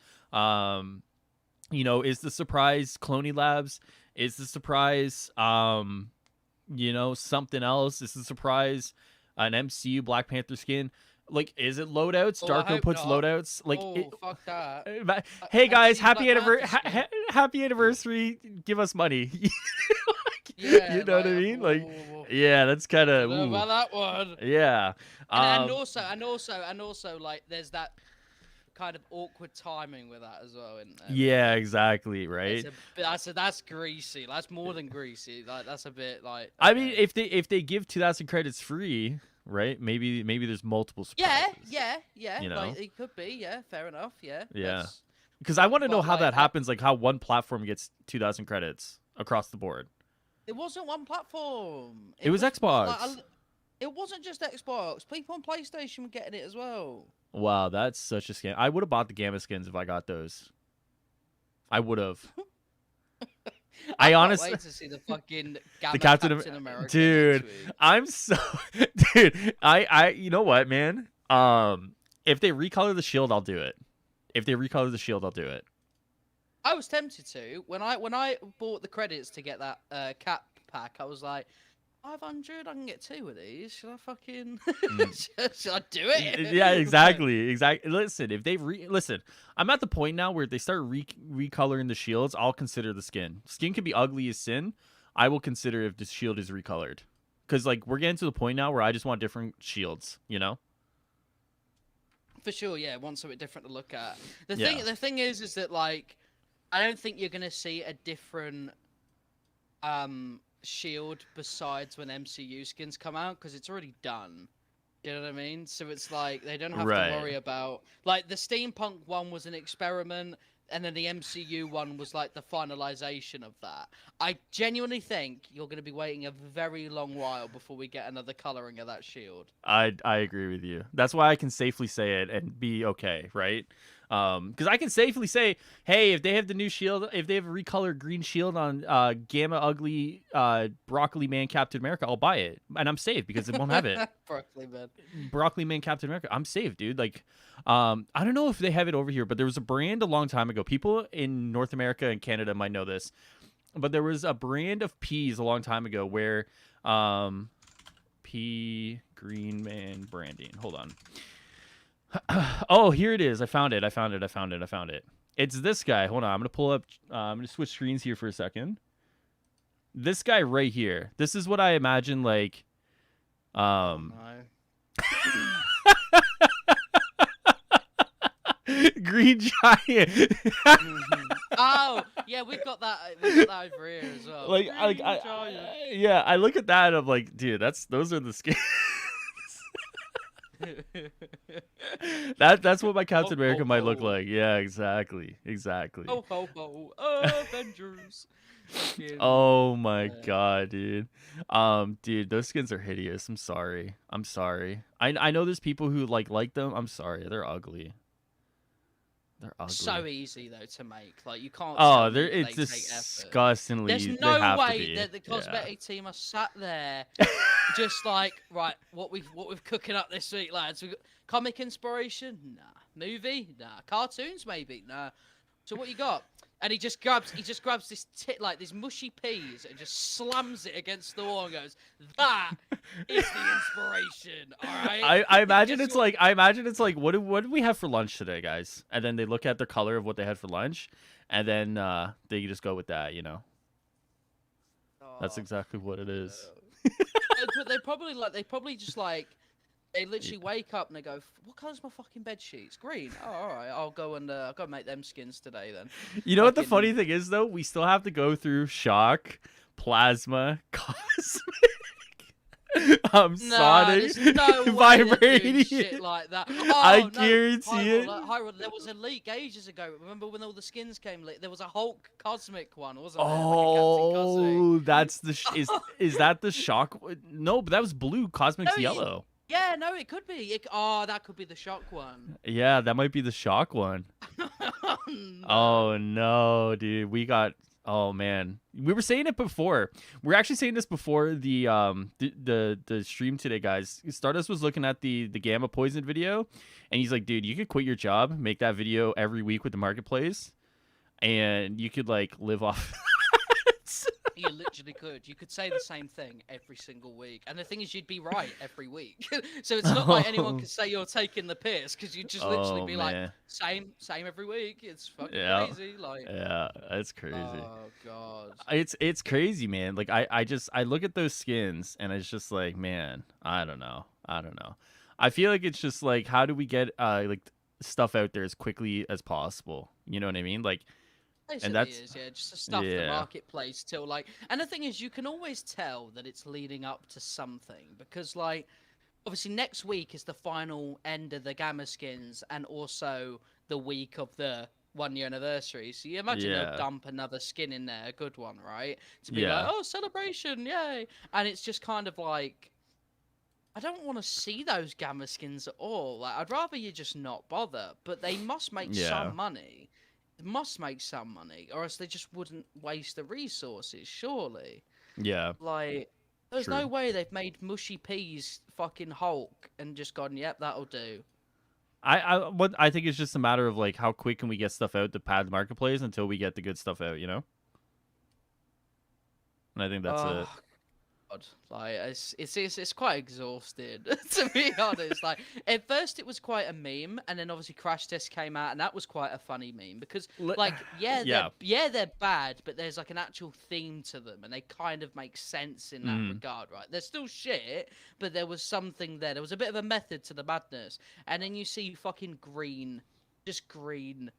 You know, is the surprise Cloney Labs? Is the surprise, you know, something else? Is the surprise an MCU Black Panther skin? Like, is it loadouts? Oh, Darko puts not. loadouts. Like, fuck that. Hey guys, happy happy anniversary! Give us money. Yeah, you know what I mean? Like, yeah, that's kind of about that one. Yeah, and also, like, there's that kind of awkward timing with that as well, isn't there? Yeah, exactly, right. That's greasy. That's more than greasy. Like, that's a bit like. I mean, if they give 2,000 credits free, right? Maybe there's multiple surprises. Yeah. You know? Like, it could be. Yeah, fair enough. Yeah. Yeah. Because I want to know how like, that happens. Like how one platform gets 2,000 credits across the board. It wasn't one platform. It was Xbox. Like, it wasn't just Xbox. People on PlayStation were getting it as well. Wow, that's such a scam. I would have bought the Gamma skins if I got those. I would have. I honestly wait to see the fucking Gamma the Captain America. Dude, I'm so dude. I you know what, man? If they recolor the shield, I'll do it. If they recolor the shield, I'll do it. I was tempted to when I bought the credits to get that cap pack. I was like, 500. I can get 2 of these. Should I fucking? Should I do it? Yeah, exactly. Listen, if they listen, I'm at the point now where if they start recoloring the shields, I'll consider the skin. Skin can be ugly as sin. I will consider if the shield is recolored, because like we're getting to the point now where I just want different shields. You know. For sure, yeah. Want something different to look at. The thing is that like, I don't think you're gonna see a different shield besides when MCU skins come out, because it's already done. You know what I mean? So it's like they don't have to worry about, like, the steampunk one was an experiment, and then the MCU one was like the finalization of that. I genuinely think you're going to be waiting a very long while before we get another coloring of that shield. I agree with you. That's why I can safely say it and be okay, right? Because I can safely say, hey, if they have the new shield, if they have a recolored green shield on Gamma Ugly Broccoli Man Captain America, I'll buy it, and I'm safe because it won't have it. Broccoli Man Captain America, I'm safe, dude. Like, I don't know if they have it over here, but there was a brand a long time ago. People in North America and Canada might know this, but there was a brand of peas a long time ago where pea green man branding. Hold on. Oh, here it is. I found it. It's this guy. Hold on. I'm going to pull up. I'm going to switch screens here for a second. This guy right here. This is what I imagine, like, Green Giant. Oh, yeah, we've got that over here as well. Like, yeah, I look at that and I'm like, dude, those are the skins. That's what my Captain America might look like. Yeah, exactly. Oh, Avengers. Oh my god, dude. Dude, those skins are hideous. I'm sorry. I know there's people who like them. I'm sorry. They're ugly. So easy though to make. Like, you can't. Oh, it's disgustingly. There's no way that the cosmetic team are sat there, just like, right, what we've cooking up this week, lads. We got comic inspiration? Nah. Movie? Nah. Cartoons? Maybe? Nah. So what you got? And he just grabs this these mushy peas and just slams it against the wall and goes, "That is the inspiration." All right. I imagine it's like what did we have for lunch today, guys? And then they look at the color of what they had for lunch, and then they just go with that, you know. That's exactly what it is. But they probably just They literally wake up and they go, "What colour's my fucking bed sheets? Green. Oh, all right. I'll go make them skins today then." You know what the funny Fucking thing is though? We still have to go through shock, plasma, cosmic, Nah, Sonic, there's no way they're doing shit vibranium. like that. I Oh no, guarantee it. Hyrule, there was a leak ages ago. Remember when all the skins came leaked? There was a Hulk Cosmic one, wasn't there? Like a Captain Cosmic. Oh, that's the is that the shock? No, but that was blue. No, Cosmic's yellow. yeah, no, it could be. Oh, that could be the shock one. Yeah, that might be the shock one. No. Oh no, dude. We got oh man. We were saying it before. We are actually saying this before the stream today, guys. Stardust was looking at the Gamma Poison video and he's like, dude, you could quit your job, make that video every week with the marketplace, and you could like live off You literally could. You could say the same thing every single week. And the thing is, you'd be right every week. So it's not like anyone could say you're taking the piss, because you'd just literally be like, man. same every week. It's fucking Yeah. crazy. Like, Yeah, that's crazy. oh, God. It's crazy, man. Like I look at those skins and it's just like, man, I don't know. I feel like it's just like, how do we get like stuff out there as quickly as possible? You know what I mean? Like, Basically that's is, yeah, just to stuff the marketplace till like, and the thing is, you can always tell that it's leading up to something, because like, obviously next week is the final end of the Gamma skins, and also the week of the 1 year anniversary. So you imagine they'll dump another skin in there, a good one, right? To be like, oh, celebration, yay! And it's just kind of like, I don't want to see those Gamma skins at all. Like, I'd rather you just not bother. But they must make some money. They must make some money, or else they just wouldn't waste the resources, surely. Yeah. Like, there's no way they've made Mushy Peas fucking Hulk and just gone, yep, that'll do. I think it's just a matter of like, how quick can we get stuff out to pad marketplace until we get the good stuff out, you know? And I think that's it. God. Like, it's quite exhausted, to be honest. Like, at first it was quite a meme, and then obviously Crash Test came out, and that was quite a funny meme, because like, they're bad, but there's like an actual theme to them, and they kind of make sense in that regard, right? They're still shit, but there was something there. There was a bit of a method to the madness, and then you see fucking green, just green.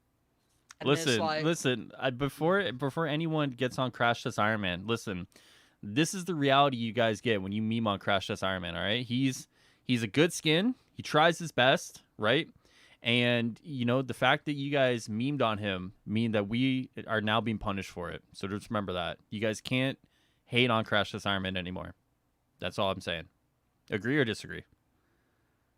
And listen. Before anyone gets on Crash Test Iron Man, listen. This is the reality you guys get when you meme on Crash Test Iron Man, all right? He's a good skin. He tries his best, right? And, you know, the fact that you guys memed on him mean that we are now being punished for it. So just remember that. You guys can't hate on Crash Test Iron Man anymore. That's all I'm saying. Agree or disagree?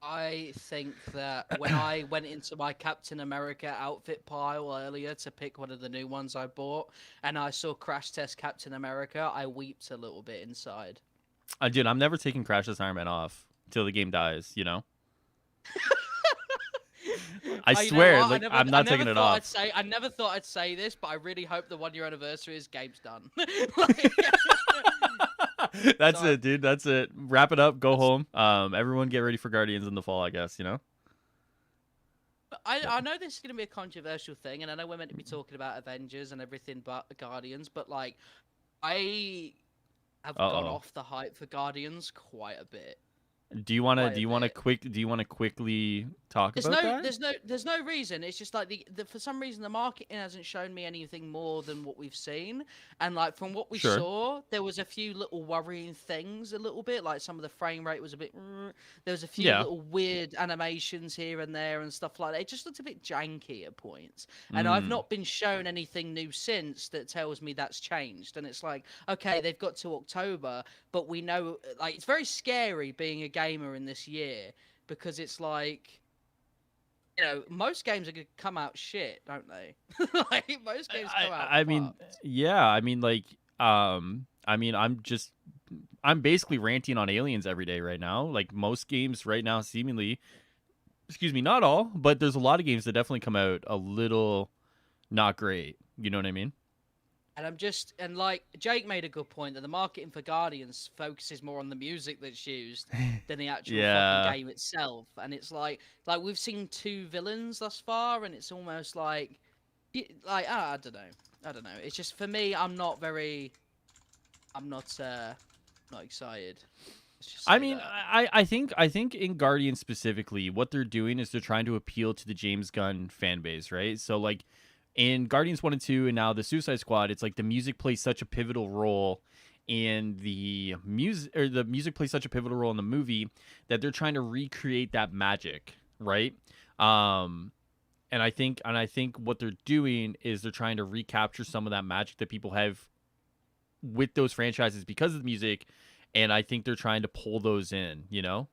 I think that when I went into my Captain America outfit pile earlier to pick one of the new ones I bought, and I saw Crash Test Captain America, I wept a little bit inside. Dude, I'm never taking Crash Test Iron Man off till the game dies, you know? I swear, like, I'm not taking it off. I never thought I'd say this, but I really hope the 1 year anniversary is game's done. That's it, dude. That's it. Wrap it up. Go home. Everyone get ready for Guardians in the fall, I guess, you know? I know this is going to be a controversial thing, and I know we're meant to be talking about Avengers and everything but Guardians, but, like, I have gone off the hype for Guardians quite a bit. Do you want to quickly talk about that? There's no reason. It's just like for some reason the marketing hasn't shown me anything more than what we've seen, and like from what we saw, there was a few little worrying things a little bit. Like some of the frame rate was a bit. There was a few little weird animations here and there and stuff like that. It just looked a bit janky at points, and I've not been shown anything new since that tells me that's changed. And it's like, okay, they've got to October, but we know like it's very scary being a gamer in this year, because it's like, you know, most games are gonna come out shit, don't they? Like most games come out. I mean, yeah. I mean, like, I'm basically ranting on Aliens every day right now. Like most games right now, seemingly, excuse me, not all, but there's a lot of games that definitely come out a little not great. You know what I mean? And like Jake made a good point that the marketing for Guardians focuses more on the music that's used than the actual fucking game itself. And it's like we've seen 2 villains thus far, and it's almost like I don't know. It's just for me, I'm not excited. Let's just I say mean, that. I think in Guardians specifically, what they're doing is they're trying to appeal to the James Gunn fan base, right? So like in Guardians 1 and 2 and now the Suicide Squad, it's like the music plays such a pivotal role in the music plays such a pivotal role in the movie that they're trying to recreate that magic, right? Um and I think what they're doing is they're trying to recapture some of that magic that people have with those franchises because of the music, and I think they're trying to pull those in, you know?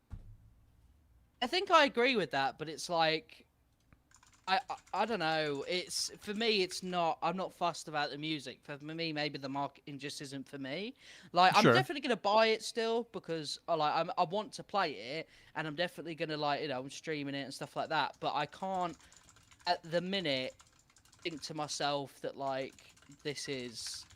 I think I agree with that, but it's like I don't know. It's for me. It's not. I'm not fussed about the music. For me, maybe the marketing just isn't for me. Like, I'm Sure. definitely gonna buy it still because I want to play it, and I'm definitely gonna I'm streaming it and stuff like that. But I can't at the minute think to myself that like this is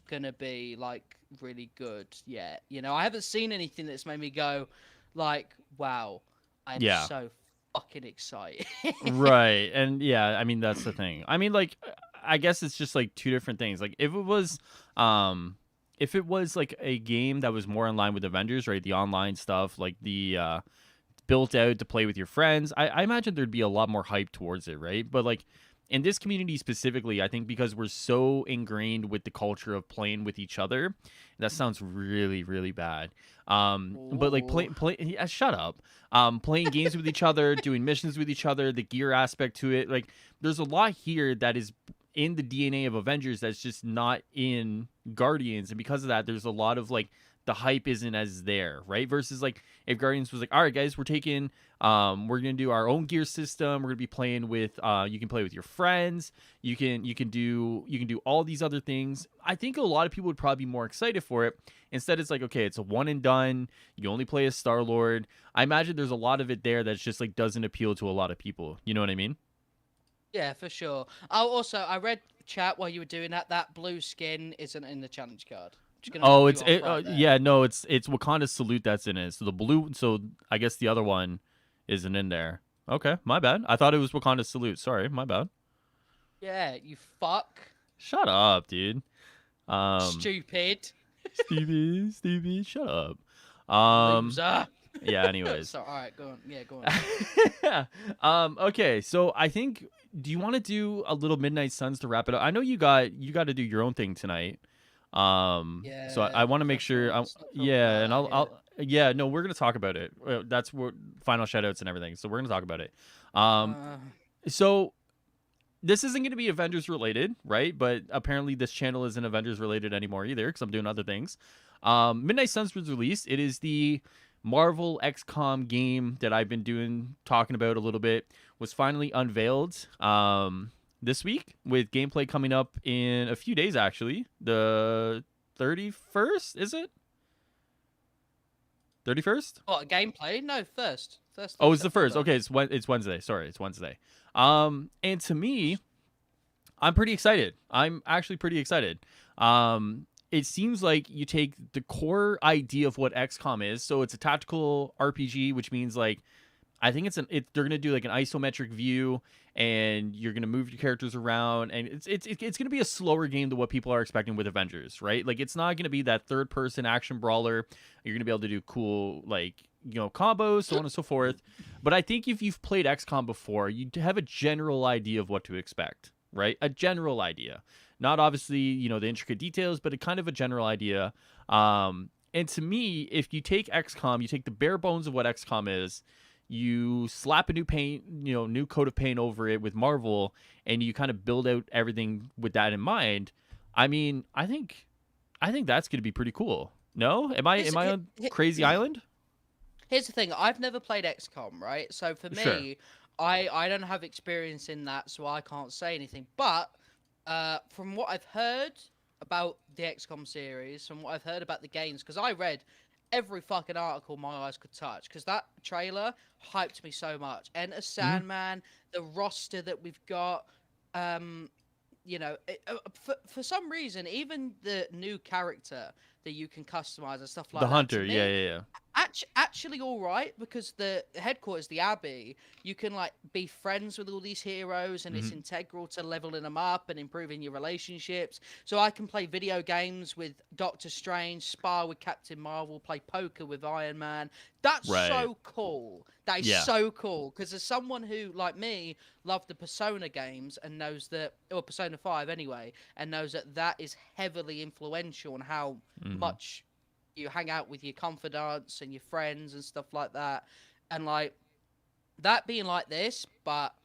gonna be like really good yet. I haven't seen anything that's made me go like, wow, I'm Yeah. so fucking excited. Right. And yeah, I mean that's the thing. I mean like I guess it's just like two different things. Like if it was like a game that was more in line with Avengers, right? The online stuff, like the built out to play with your friends, I imagine there'd be a lot more hype towards it, right? But like in this community specifically, I think because we're so ingrained with the culture of playing with each other, that sounds really, really bad. But like Ooh. yeah, shut up. Playing games with each other, doing missions with each other, the gear aspect to it, like there's a lot here that is in the DNA of Avengers that's just not in Guardians, and because of that, there's a lot of like the hype isn't as there, right? Versus like if Guardians was like, all right, guys, we're gonna do our own gear system. We're gonna be playing with, you can play with your friends. You can do all these other things. I think a lot of people would probably be more excited for it. Instead, it's like, okay, it's a one and done. You only play as Star Lord. I imagine there's a lot of it there that's just like doesn't appeal to a lot of people. You know what I mean? Yeah, for sure. Oh, also, I read chat while you were doing that. That blue skin isn't in the challenge card. Just gonna Oh, knock it's you off right there. yeah, no, it's Wakanda's salute that's in it. So the blue, so I guess the other one isn't in there. Okay, my bad. I thought it was Wakanda's salute. Sorry, my bad. Yeah, you fuck. Shut up, dude. Um, Stupid. Stevie, shut up. Um, Loser. yeah. Anyways, So, alright, go on. Yeah, go on. okay. So I think, do you want to do a little Midnight Suns to wrap it up? I know you got to do your own thing tonight. So I Yeah, want to make let's sure. let's not talk Yeah, about and that here. yeah, no, we're gonna talk about it. That's what final shoutouts and everything. So we're gonna talk about it. Um, Uh, so this isn't gonna be Avengers related, right? But apparently this channel isn't Avengers related anymore either because I'm doing other things. Midnight Suns was released. It is the Marvel XCOM game that I've been talking about a little bit. Was finally unveiled. This week with gameplay coming up in a few days actually. The 31st, is it? 31st? what, gameplay? No, first Oh, of it's the first. September. Okay, it's Wednesday. Sorry, it's Wednesday. And to me, I'm pretty excited. I'm actually pretty excited. It seems like you take the core idea of what XCOM is. So it's a tactical RPG, which means like I think they're gonna do like an isometric view, and you're gonna move your characters around, and it's gonna be a slower game than what people are expecting with Avengers, right? Like it's not gonna be that third person action brawler. You're gonna be able to do cool like combos, so on and so forth. But I think if you've played XCOM before, you have a general idea of what to expect, right? A general idea, not obviously the intricate details, but a kind of a general idea. And to me, if you take XCOM, you take the bare bones of what XCOM is, you slap a new paint, new coat of paint over it with Marvel, and you kind of build out everything with that in mind. I mean, I think that's going to be pretty cool. No, am I Here's, am I he- on he- Crazy Island? Here's the thing. I've never played XCOM, right? So for Sure. me, I don't have experience in that, so I can't say anything. But from what I've heard about the XCOM series, from what I've heard about the games, because I read every fucking article my eyes could touch, because that trailer hyped me so much. Enter Hmm. Sandman, the roster that we've got, um, for some reason, even the new character that you can customize and stuff The like that. To Hunter. Yeah, me, yeah, yeah. actually all right, because the headquarters, the Abbey, you can like be friends with all these heroes, and it's Mhm. integral to leveling them up and improving your relationships. So I can play video games with Doctor Strange, spar with Captain Marvel, play poker with Iron Man. That's Right. so cool. That is Yeah. so cool, because as someone who, like me, loved the Persona games and knows that, or Persona 5 anyway, and knows that that is heavily influential on how Mhm. much you hang out with your confidants and your friends and stuff like that. And like that being like this, but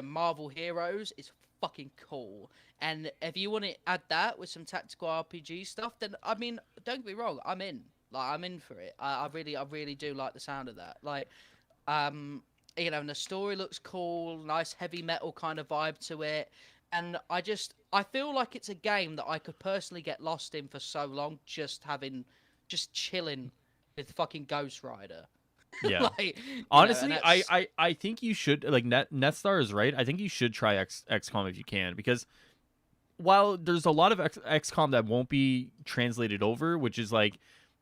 Marvel heroes is fucking cool. And if you want to add that with some tactical RPG stuff, then I mean, don't get me wrong, I'm in. Like I'm in for it. I really do like the sound of that. Like, and the story looks cool, nice heavy metal kind of vibe to it. And I feel like it's a game that I could personally get lost in for so long, just chilling with fucking Ghost Rider. Yeah. Like, and Honestly, that's I think you should like Netstar is right. I think you should try XCOM if you can, because while there's a lot of XCOM that won't be translated over, which is like,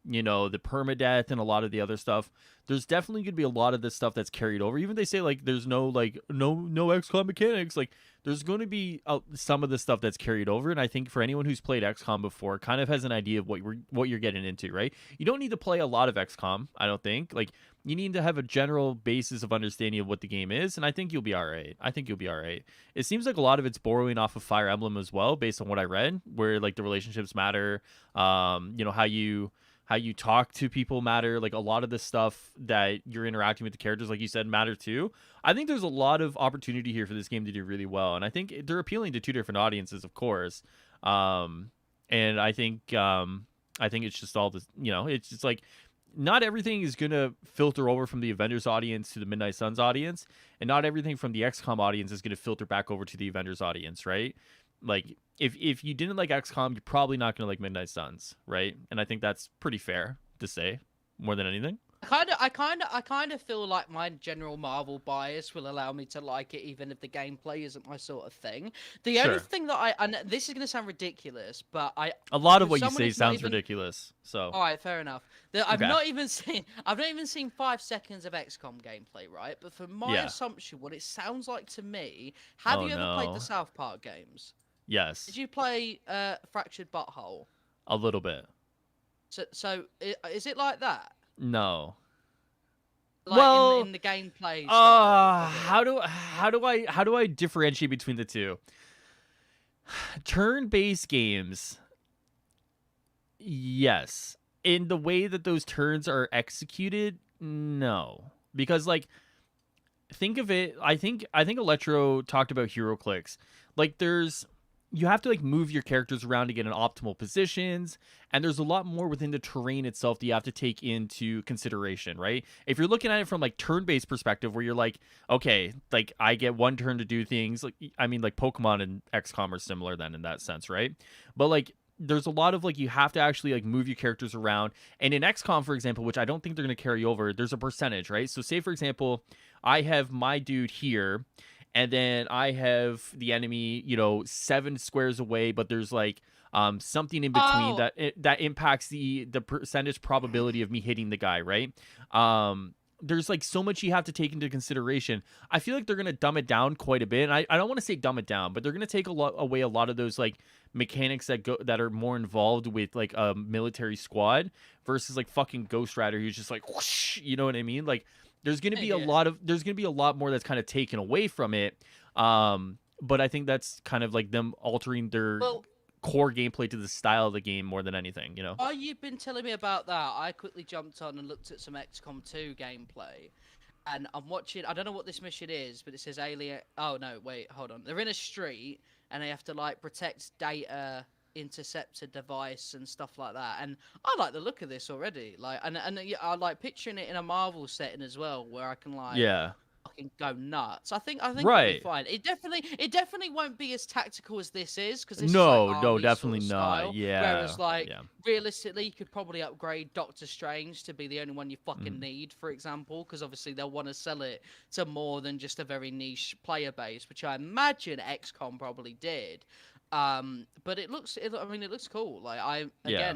the permadeath and a lot of the other stuff, there's definitely going to be a lot of this stuff that's carried over. Even they say like there's no no XCOM mechanics, like there's going to be some of the stuff that's carried over. And I think for anyone who's played XCOM before, kind of has an idea of what you're getting into, right? You don't need to play a lot of XCOM, I don't think. Like you need to have a general basis of understanding of what the game is, and I think you'll be all right. I think you'll be all right. It seems like a lot of it's borrowing off of Fire Emblem as well, based on what I read, where like the relationships matter, how you talk to people matter, like a lot of the stuff that you're interacting with the characters, like you said, matter too. I think there's a lot of opportunity here for this game to do really well, and I think they're appealing to two different audiences, of course. And I think it's just all this, it's just like not everything is gonna filter over from the Avengers audience to the Midnight Suns audience, and not everything from the XCOM audience is gonna filter back over to the Avengers audience, right? Like if you didn't like XCOM, you're probably not gonna like Midnight Suns, right? And I think that's pretty fair to say, more than anything. I kind of feel like my general Marvel bias will allow me to like it, even if the gameplay isn't my sort of thing. The only Sure. thing that and this is gonna sound ridiculous, but A lot of with what you someone say who's not sounds even ridiculous. So all right, fair enough. I've okay. not even seen 5 seconds of XCOM gameplay, right? But for my Yeah. assumption, what it sounds like to me, have Oh you ever played the no. South Park games? Did Yes. you play Fractured Butthole? A little bit. Is it like that? No. Like Well, in the gameplay style of it? how do I differentiate between the two? Turn-based games, yes. In the way that those turns are executed, no. Because like think of it, I think Electro talked about hero clicks. Like you have to like move your characters around to get in optimal positions, and there's a lot more within the terrain itself that you have to take into consideration, right? If you're looking at it from like turn-based perspective, where you're like, okay, like I get one turn to do things, like I mean like Pokemon and XCOM are similar then in that sense, right? But like there's a lot of like you have to actually like move your characters around. And in XCOM, for example, which I don't think they're going to carry over, there's a percentage, right? So say for example, I have my dude here, and then I have the enemy, 7 squares away, but there's like something in between Oh, that impacts the percentage probability of me hitting the guy, right? There's like so much you have to take into consideration. I feel like they're gonna dumb it down quite a bit. And I don't want to say dumb it down, but they're gonna take away a lot of those like mechanics that are more involved with like a military squad versus like fucking Ghost Rider, who's just like whoosh, you know what I mean? Like yeah. there's gonna be a lot more that's kind of taken away from it. But I think that's kind of like them altering their Well, core gameplay to the style of the game more than anything. while you've been telling me about that, I quickly jumped on and looked at some XCOM 2 gameplay. And I'm watching. I don't know what this mission is, but it says alien. Oh no, wait, hold on. They're in a street, and they have to like protect data, intercept a device, and stuff like that. And I like the look of this already. Like, and yeah, I like picturing it in a Marvel setting as well, where I can like Yeah. fucking go nuts. I think it'll be Right. fine. It definitely won't be as tactical as this is, because this is like No, no, army sort definitely of not. style. Yeah. Whereas like Yeah. realistically, you could probably upgrade Doctor Strange to be the only one you fucking Mm. need, for example, because obviously they'll want to sell it to more than just a very niche player base, which I imagine XCOM probably did. But it looks cool. Like Yeah.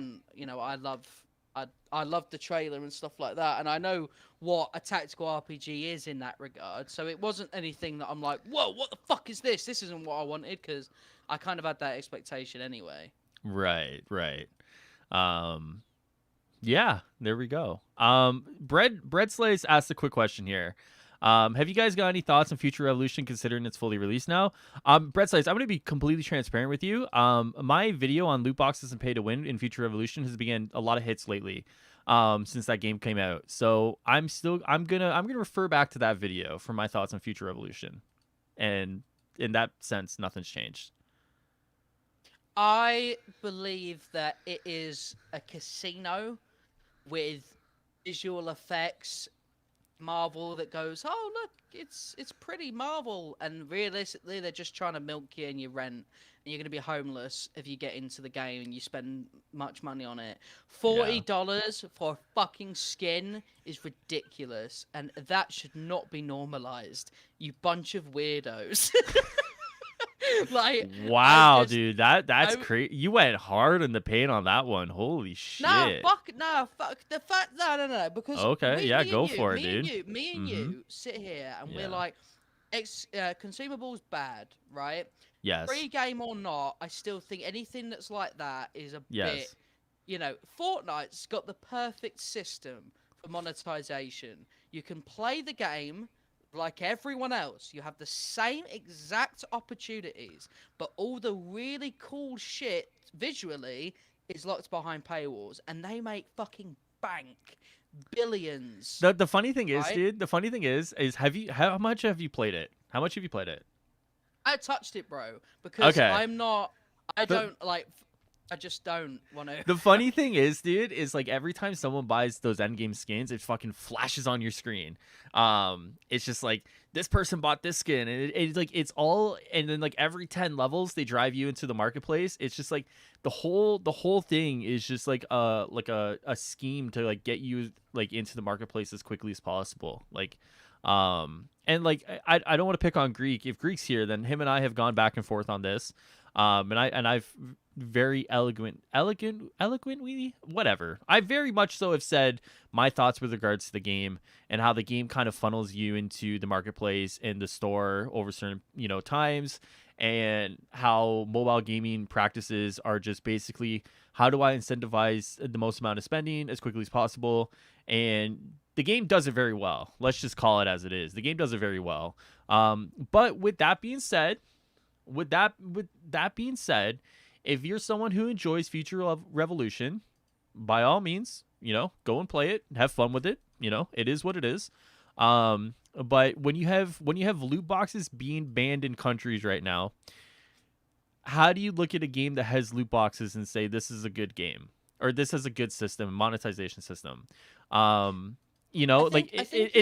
I I loved the trailer and stuff like that, and I know what a tactical RPG is in that regard. So it wasn't anything that I'm like, whoa, what the fuck is this? This isn't what I wanted, because I kind of had that expectation anyway. Right, right. Um, yeah, there we go. Bread Slice asked a quick question here. Have you guys got any thoughts on Future Revolution considering it's fully released now? Bread Slice, I'm going to be completely transparent with you. My video on loot boxes and pay to win in Future Revolution has begun a lot of hits lately. Since that game came out. So I'm gonna refer back to that video for my thoughts on Future Revolution. And in that sense, nothing's changed. I believe that it is a casino with visual effects, Marvel that goes, oh look, it's pretty Marvel, and realistically they're just trying to milk you and your rent, and you're gonna be homeless if you get into the game and you spend much money on it. $40 for a fucking skin is ridiculous, and that should not be normalized. You bunch of weirdos. Like, wow, dude, that's crazy. You went hard in the paint on that one. Holy shit. Fuck the fact. No. Because okay, yeah, go for it, dude. Me and you sit here and we're like, consumables bad, right? Yes. Free game or not, I still think anything that's like that is a bit. Fortnite's got the perfect system for monetization. You can play the game like everyone else. You have the same exact opportunities, but all the really cool shit visually is locked behind paywalls, and they make fucking bank billions. The funny thing is, dude, the funny thing is how much have you played it? How much have you played it? I touched it, bro, because I just don't want to. The funny thing is, dude, is like every time someone buys those endgame skins, it fucking flashes on your screen. It's just like this person bought this skin, and it's like it's all, and then like every 10 levels they drive you into the marketplace. It's just like the whole thing is just like a scheme to like get you like into the marketplace as quickly as possible. Like, and like I don't want to pick on Greek. If Greek's here, then him and I have gone back and forth on this. And I've very eloquently, whatever. I very much so have said my thoughts with regards to the game and how the game kind of funnels you into the marketplace and the store over certain, times, and how mobile gaming practices are just basically how do I incentivize the most amount of spending as quickly as possible. And the game does it very well. Let's just call it as it is. The game does it very well. But with that being said, if you're someone who enjoys Future Revolution, by all means, go and play it, have fun with it. It is what it is. But when you have loot boxes being banned in countries right now, how do you look at a game that has loot boxes and say this is a good game or this has a good system, monetization system? It's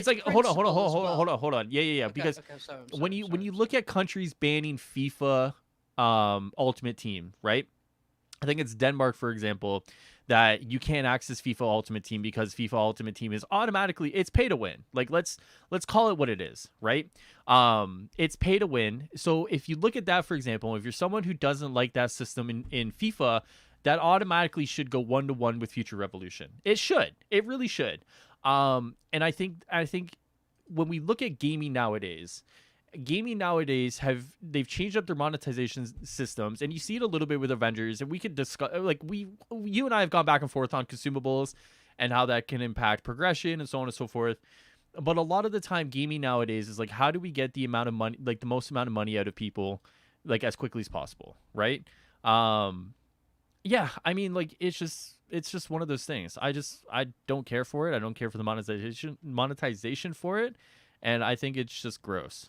like hold on. Yeah. Okay, Because sorry, when you look at countries banning FIFA Ultimate Team, right? I think it's Denmark, for example, that you can't access FIFA Ultimate Team because FIFA Ultimate Team is automatically, it's pay to win. Like let's call it what it is, right? It's pay to win. So if you look at that, for example, if you're someone who doesn't like that system in FIFA, that automatically should go 1-to-1 with Future Revolution. It should. It really should. And I think when we look at gaming nowadays they've changed up their monetization systems, and you see it a little bit with Avengers, and we could discuss, like you and I have gone back and forth on consumables and how that can impact progression and so on and so forth. But a lot of the time gaming nowadays is like, how do we get the amount of money, like the most amount of money out of people, like as quickly as possible, right? Yeah, I mean, like it's just one of those things. I don't care for it. I don't care for the monetization for it, and I think it's just gross.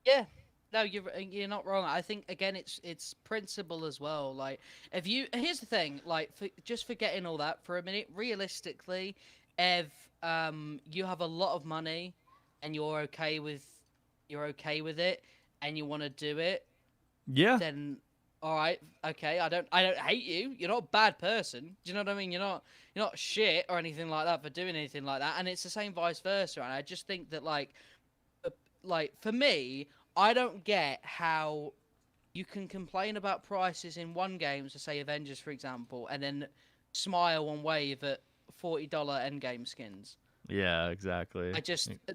Yeah, no, you're not wrong. I think again, it's principle as well. Like, here's the thing, like, just forgetting all that for a minute. Realistically, if you have a lot of money and you're okay with it and you want to do it, yeah, then all right, okay. I don't hate you. You're not a bad person. Do you know what I mean? You're not shit or anything like that for doing anything like that. And it's the same vice versa. And I just think that like for me, I don't get how you can complain about prices in one game, so say Avengers, for example, and then smile and wave at $40 endgame skins. Yeah, exactly.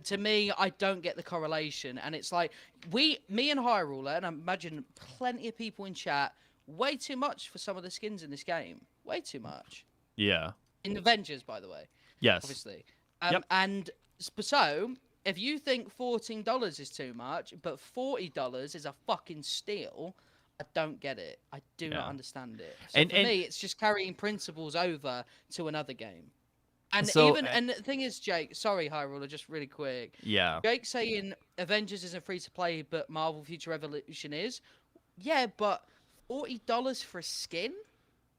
To me, I don't get the correlation, and it's like me and Hyrule, and I imagine plenty of people in chat, way too much for some of the skins in this game, way too much. Yeah. In Avengers, by the way, Yes. obviously, Yep. and so if you think $14 is too much, but $40 is a fucking steal, I don't get it. I do not Yeah. understand it. So And for me, it's just carrying principles over to another game. And so and the thing is, Jake, sorry, Hyrule, just really quick. yeah. Jake saying Avengers isn't free to play, but Marvel Future Revolution is. Yeah, but $40 for a skin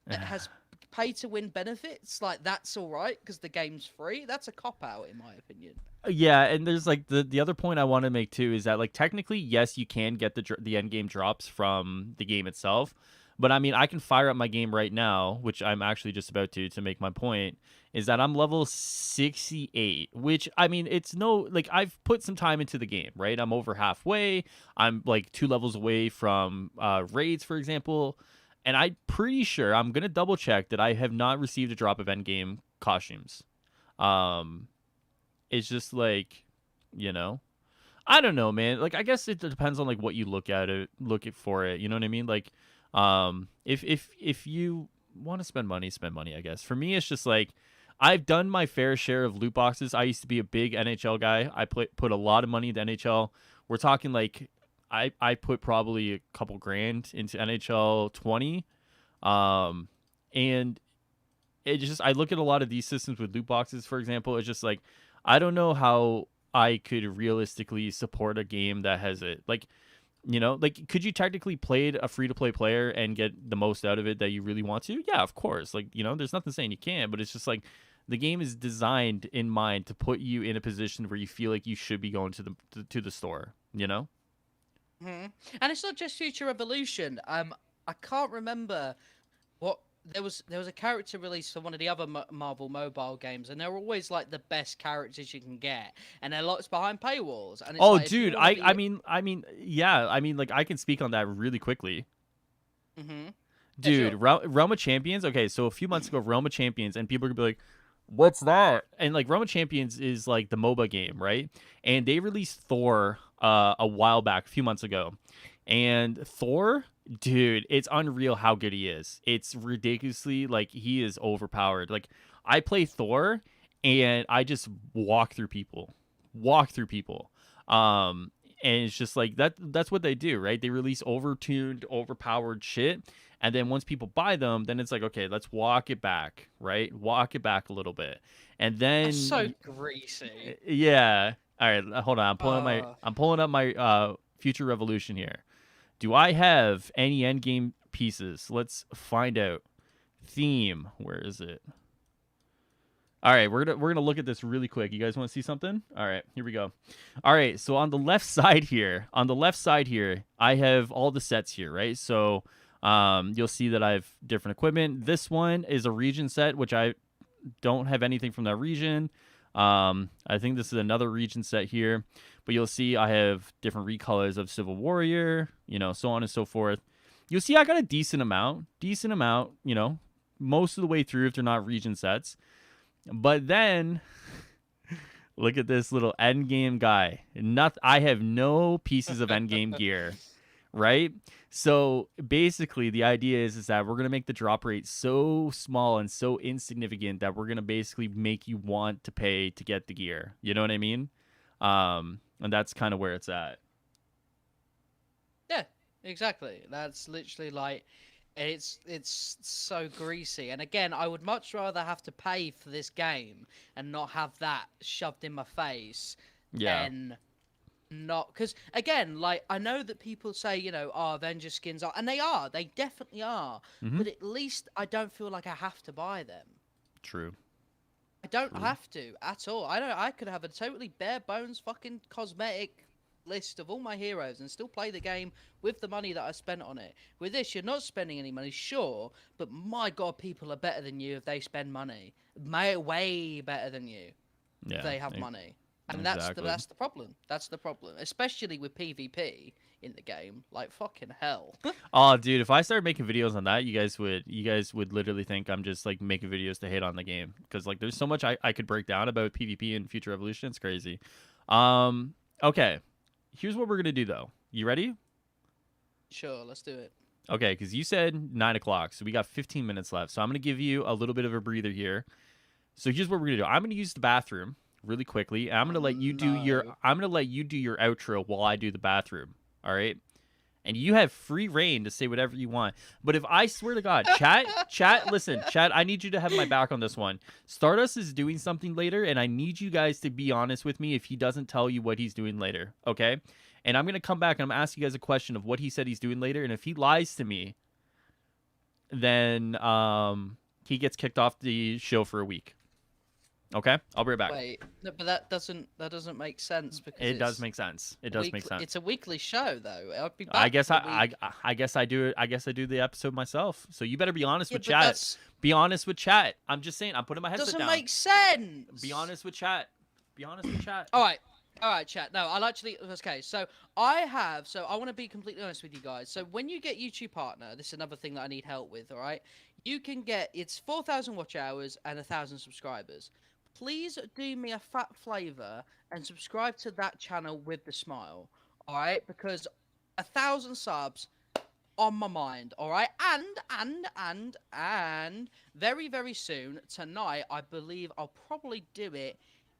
that has pay to win benefits, like that's all right because the game's free. That's a cop out, in my opinion. Yeah, and there's like the other point I want to make too is that like technically yes, you can get the end game drops from the game itself, but I mean I can fire up my game right now, which I'm actually just about to make my point. Is that I'm level 68, which I mean it's no like I've put some time into the game, right? I'm over halfway. I'm like 2 levels away from raids, for example, and I'm pretty sure I'm gonna double check that I have not received a drop of end game costumes. Um, it's just like, you know, I don't know, man. Like, I guess it depends on like what you look at for it. You know what I mean? Like, if you want to spend money. I guess for me, it's just like I've done my fair share of loot boxes. I used to be a big NHL guy. I put a lot of money into NHL. We're talking like I put probably a couple grand into NHL 20, and it just I look at a lot of these systems with loot boxes, for example. It's just like I don't know how I could realistically support a game that has it. Like, you know, like could you technically play a free to play player and get the most out of it that you really want to? Yeah, of course. Like, you know, there's nothing saying you can't, but it's just like the game is designed in mind to put you in a position where you feel like you should be going to the store, you know? Hmm. And it's not just Future Revolution. I can't remember what there was a character released for one of the other Marvel mobile games, and they're always like the best characters you can get, and they're lots behind paywalls. And it's Oh, like if you dude, want to be, yeah, I mean, like I can speak on that really quickly. hmm yeah, Dude, sure. Realm of Champions. Okay, so a few months ago, Realm of Champions, and people are gonna be like, "What's that?" And like Realm of Champions is like the MOBA game, right? And they released Thor a while back, a few months ago, and Thor, dude, it's unreal how good he is. It's ridiculously like he is overpowered. Like I play Thor, and I just walk through people. Um, and it's just like that's what they do, right? They release overtuned, overpowered shit, and then once people buy them, then it's like, okay, let's walk it back, right? Walk it back a little bit. And That's so then greasy. yeah. All right, hold on. Uh, I'm pulling up my Future Revolution here. Do I have any endgame pieces? Let's find out. Theme, where is it? All right, we're gonna look at this really quick. You guys want to see something? All right, here we go. All right, so on the left side here, I have all the sets here, right? So, you'll see that I have different equipment. This one is a region set, which I don't have anything from that region. I think this is another region set here, but you'll see I have different recolors of Civil Warrior, you know, so on and so forth. You'll see I got a decent amount, you know, most of the way through if they're not region sets. But then look at this little end game guy. I have no pieces of end game gear, right? So basically the idea is that we're gonna make the drop rate so small and so insignificant that we're gonna basically make you want to pay to get the gear. You know what I mean? And that's kind of where it's at. yeah, exactly. That's literally like it's so greasy. And again, I would much rather have to pay for this game and not have that shoved in my face Yeah. than not. Because again, like I know that people say, oh, Avenger skins are, and they definitely are. Mm-hmm. But at least I don't feel like I have to buy them. True. I don't True. have to at all. I don't. I could have a totally bare bones fucking cosmetic list of all my heroes and still play the game with the money that I spent on it. With this, you're not spending any money, sure, but my god, people are better than you if they spend money. Way better than you if Yeah. they have money. And Exactly. that's the problem. That's the problem, especially with PvP in the game. Like fucking hell. Oh, dude, if I started making videos on that, you guys would literally think I'm just like making videos to hate on the game because like there's so much I could break down about PvP and Future Evolution. It's crazy. Okay, here's what we're gonna do though. You ready? Sure, let's do it. Okay, because you said 9 o'clock, so we got 15 minutes left. So I'm gonna give you a little bit of a breather here. So here's what we're gonna do. I'm gonna use the bathroom really quickly. And I'm gonna let you do your. No. I'm gonna let you do your outro while I do the bathroom. All right. And you have free reign to say whatever you want. But if I swear to God, chat, listen, chat, I need you to have my back on this one. Stardust is doing something later, and I need you guys to be honest with me if he doesn't tell you what he's doing later, okay? And I'm gonna come back and I'm gonna ask you guys a question of what he said he's doing later, and if he lies to me, then he gets kicked off the show for a week. Okay, I'll be right back. Wait, no, but that doesn't make sense because It does it's make sense. It does make sense. It's a weekly show though. I'll be back. I guess for the week. I guess I do it. I guess I do the episode myself. So you better be honest Yeah, with but chat. that's- Be honest with chat. I'm just saying. I'm putting my headset doesn't down. make sense. Be honest with chat. Be honest with chat. All right, chat. No, I'll actually. Okay, so I want to be completely honest with you guys. So when you get YouTube Partner, this is another thing that I need help with. All right, you can get it's 4,000 watch hours and 1,000 subscribers. Please do me a fat flavor and subscribe to that channel with the smile. All right, because 1,000 subs on my mind. All right, and very very soon tonight, I believe I'll probably do it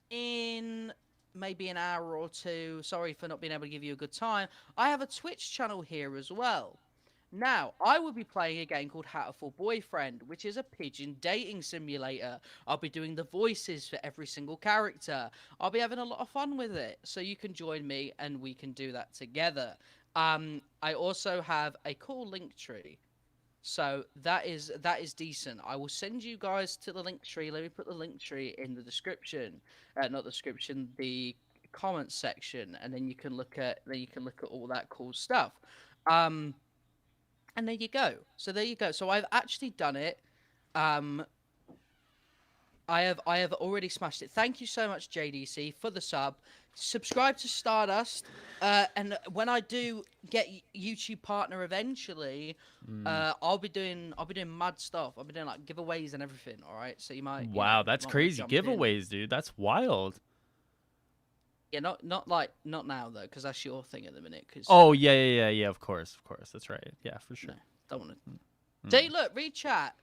in maybe an hour or two. Sorry for not being able to give you a good time. I have a Twitch channel here as well. Now, I will be playing a game called Hatterful Boyfriend, which is a pigeon dating simulator. I'll be doing the voices for every single character. I'll be having a lot of fun with it, so you can join me and we can do that together. I also have a cool link tree. So that is decent. I will send you guys to the link tree. Let me put the link tree in the description, not the description, the comments section, and then you can look at all that cool stuff. And there you go. So there you go. So I've actually done it. I have already smashed it. Thank you so much, JDC, for the sub. Subscribe to Stardust, and when I do get YouTube Partner eventually, I'll be doing mad stuff. I'll be doing like giveaways and everything. All right, so you might. Wow, that's might wanna crazy. jump in. Giveaways, dude. That's wild. Yeah, not now though, because that's your thing at the minute. Cause Oh yeah. Of course. That's right. Yeah, for sure. no, don't want to. See, look, read chat.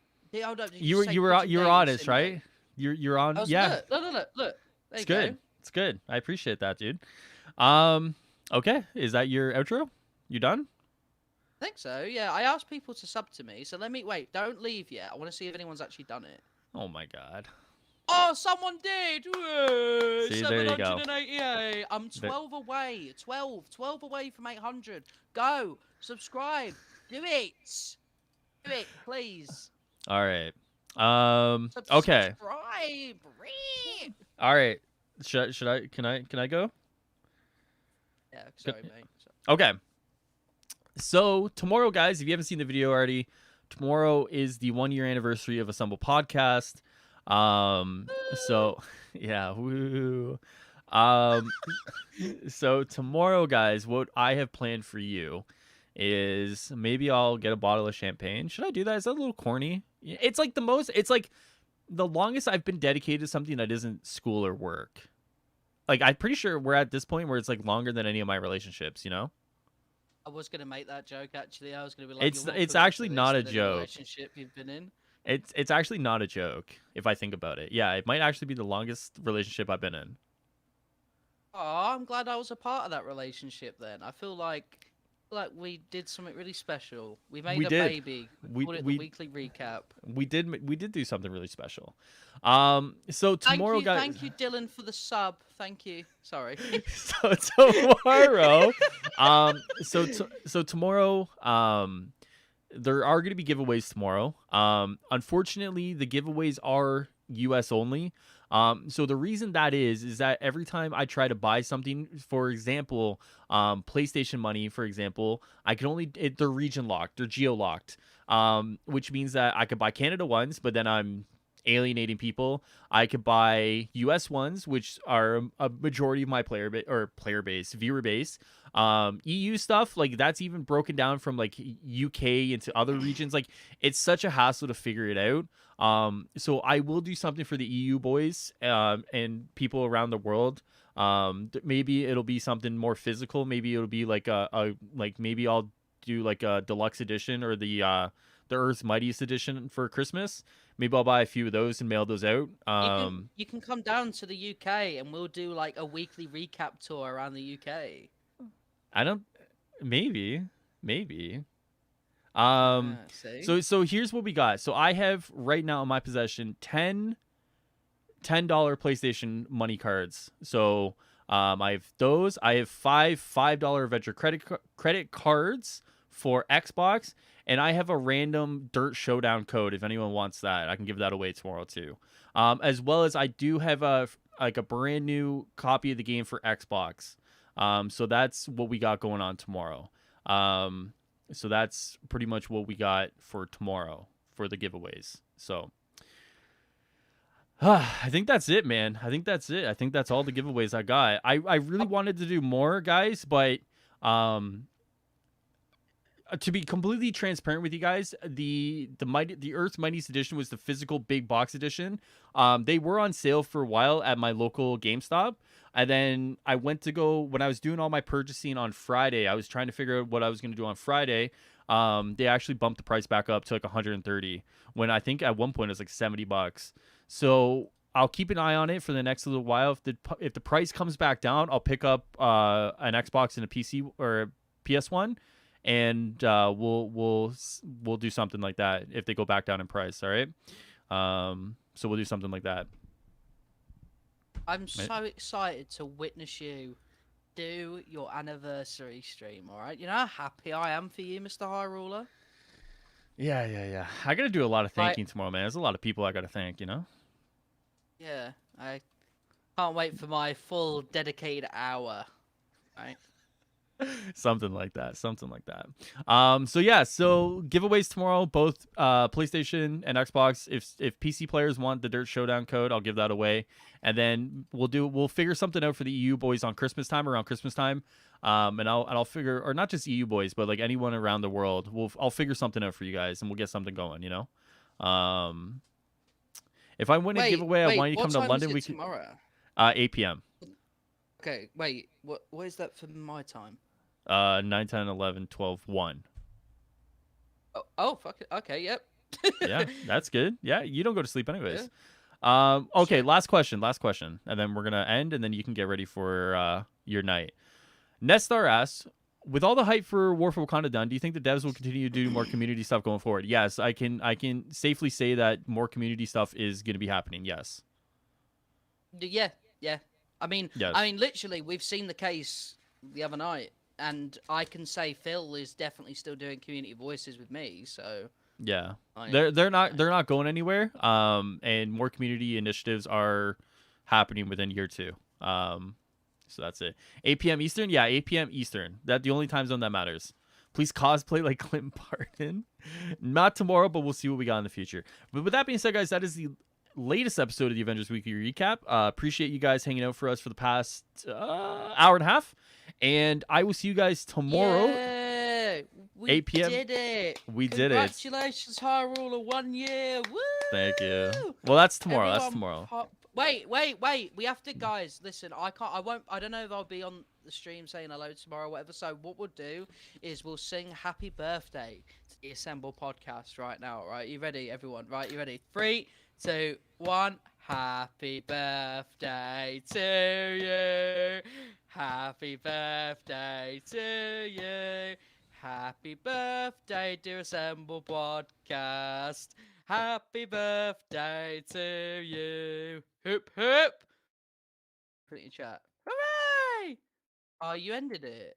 Hold up, You were honest, right? You're on. Yeah. Look. There It's you good. go. It's good. I appreciate that, dude. Okay. Is that your outro? You done? I think so. Yeah, I asked people to sub to me, so let me wait. Don't leave yet. I want to see if anyone's actually done it. Oh my god. Oh, someone did! Whoa, See, there you go. 788. I'm 12 away. 12 away from 800. Go. Subscribe. Do it. Do it, please. All right. Okay. Subscribe. All right. Should I? Can I go? Yeah, sorry, mate. Okay. So tomorrow, guys, if you haven't seen the video already, tomorrow is the 1-year anniversary of Assemble Podcast. So yeah, woo. So tomorrow, guys, what I have planned for you is maybe I'll get a bottle of champagne. Should I do that? Is that a little corny? It's like the longest I've been dedicated to something that isn't school or work. Like, I'm pretty sure we're at this point where it's like longer than any of my relationships, you know? I was gonna make that joke actually. I was gonna be like, It's actually not a joke. Relationship you've been in. It's actually not a joke if I think about it. Yeah, it might actually be the longest relationship I've been in. Oh, I'm glad I was a part of that relationship then. I feel like we did something really special. We made We a did. baby. We- Called it we- the weekly recap. We did do something really special. So tomorrow, guys. Thank you, Dylan, for the sub. Thank you. Sorry. So tomorrow, so tomorrow, there are going to be giveaways tomorrow. Unfortunately, the giveaways are US only. So the reason that is that every time I try to buy something, for example, PlayStation money, for example, I can only they're region locked, they're geo locked, which means that I could buy Canada ones, but then I'm alienating people. I could buy US ones, which are a majority of my viewer base. EU stuff, like that's even broken down from like UK into other regions. Like it's such a hassle to figure it out. So I will do something for the EU boys and people around the world. Maybe it'll be something more physical. Maybe it'll be like maybe I'll do like a deluxe edition or the Earth's Mightiest edition for Christmas. Maybe I'll buy a few of those and mail those out. You can come down to the UK and we'll do like a weekly recap tour around the UK. I don't. Maybe. See? So here's what we got. So I have right now in my possession $10 PlayStation money cards. So I have those. I have $5 Avenger credit cards for Xbox, and I have a random Dirt Showdown code. If anyone wants that, I can give that away tomorrow too. As well as I do have a brand new copy of the game for Xbox. So that's what we got going on tomorrow. So that's pretty much what we got for tomorrow for the giveaways. So I think that's it, man. I think that's it. I think that's all the giveaways I got. I really wanted to do more, guys, but to be completely transparent with you guys, the Earth's Mightiest edition was the physical big box edition. They were on sale for a while at my local GameStop, and then I went to go when I was doing all my purchasing on Friday. I was trying to figure out what I was going to do on Friday. They actually bumped the price back up to like 130 when I think at one point it was like $70. So I'll keep an eye on it for the next little while. If the price comes back down, I'll pick up an Xbox and a PC or a PS1. And we'll do something like that if they go back down in price. All right. So we'll do something like that. I'm so excited to witness you do your anniversary stream. All right. You know how happy I am for you, Mr. High Ruler. Yeah. I gotta do a lot of thanking tomorrow, man. There's a lot of people I gotta thank. You know. Yeah, I can't wait for my full dedicated hour. Right. Something like that. So giveaways tomorrow, both PlayStation and Xbox. If PC players want the Dirt Showdown code, I'll give that away. And then we'll figure something out for the EU boys on around Christmas time. And I'll figure, or not just EU boys, but like anyone around the world. I'll figure something out for you guys, and we'll get something going. You know. If I win a giveaway, I want you to come to London. We can tomorrow. 8 p.m. Okay, wait. What is that for my time? 9, 10, 11, 12, 1. Oh, fuck it. Okay, yep. Yeah, that's good. Yeah, you don't go to sleep anyways. Yeah. Okay, sure. Last question, and then we're gonna end, and then you can get ready for your night. Nestar asks, with all the hype for War for Wakanda done, do you think the devs will continue to do more community stuff going forward? Yes, I can safely say that more community stuff is going to be happening. Yes. Yeah. I mean, literally, we've seen the case the other night, and I can say Phil is definitely still doing community voices with me. So yeah, they're not going anywhere. And more community initiatives are happening within year 2. So that's it. 8 p.m. Eastern? Yeah, 8 p.m. Eastern. That's the only time zone that matters. Please cosplay like Clint Barton. Not tomorrow, but we'll see what we got in the future. But with that being said, guys, that is the latest episode of the Avengers Weekly Recap. Appreciate you guys hanging out for us for the past hour and a half. And I will see you guys tomorrow. Yeah, 8 p.m. We did it. We did it. Congratulations, High Ruler, 1 year. Woo! Thank you. Well, that's tomorrow. Wait. We have to, guys. Listen, I don't know if I'll be on the stream saying hello tomorrow or whatever. So what we'll do is we'll sing happy birthday to the Assemble podcast right now. Right? You ready, everyone? Right? You ready? 3, 2, 1. Happy birthday to you. Happy birthday to you. Happy birthday, dear Assemble podcast. Happy birthday to you. Hoop, hoop. Put it in chat. Hooray! Oh, you ended it.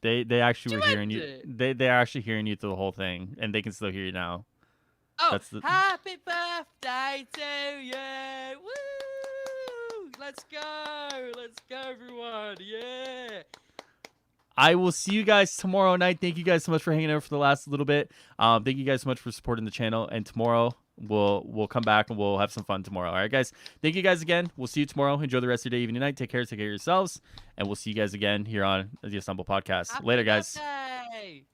They actually were hearing you. They're actually hearing you through the whole thing, and they can still hear you now. Oh, happy birthday to you. Woo! Let's go, everyone. Yeah. I will see you guys tomorrow night. Thank you guys so much for hanging out for the last little bit. Thank you guys so much for supporting the channel. And tomorrow we'll come back and we'll have some fun tomorrow. All right, guys. Thank you guys again. We'll see you tomorrow. Enjoy the rest of your day, evening, night. Take care of yourselves. And we'll see you guys again here on the Assemble Podcast. Happy Later, guys. birthday!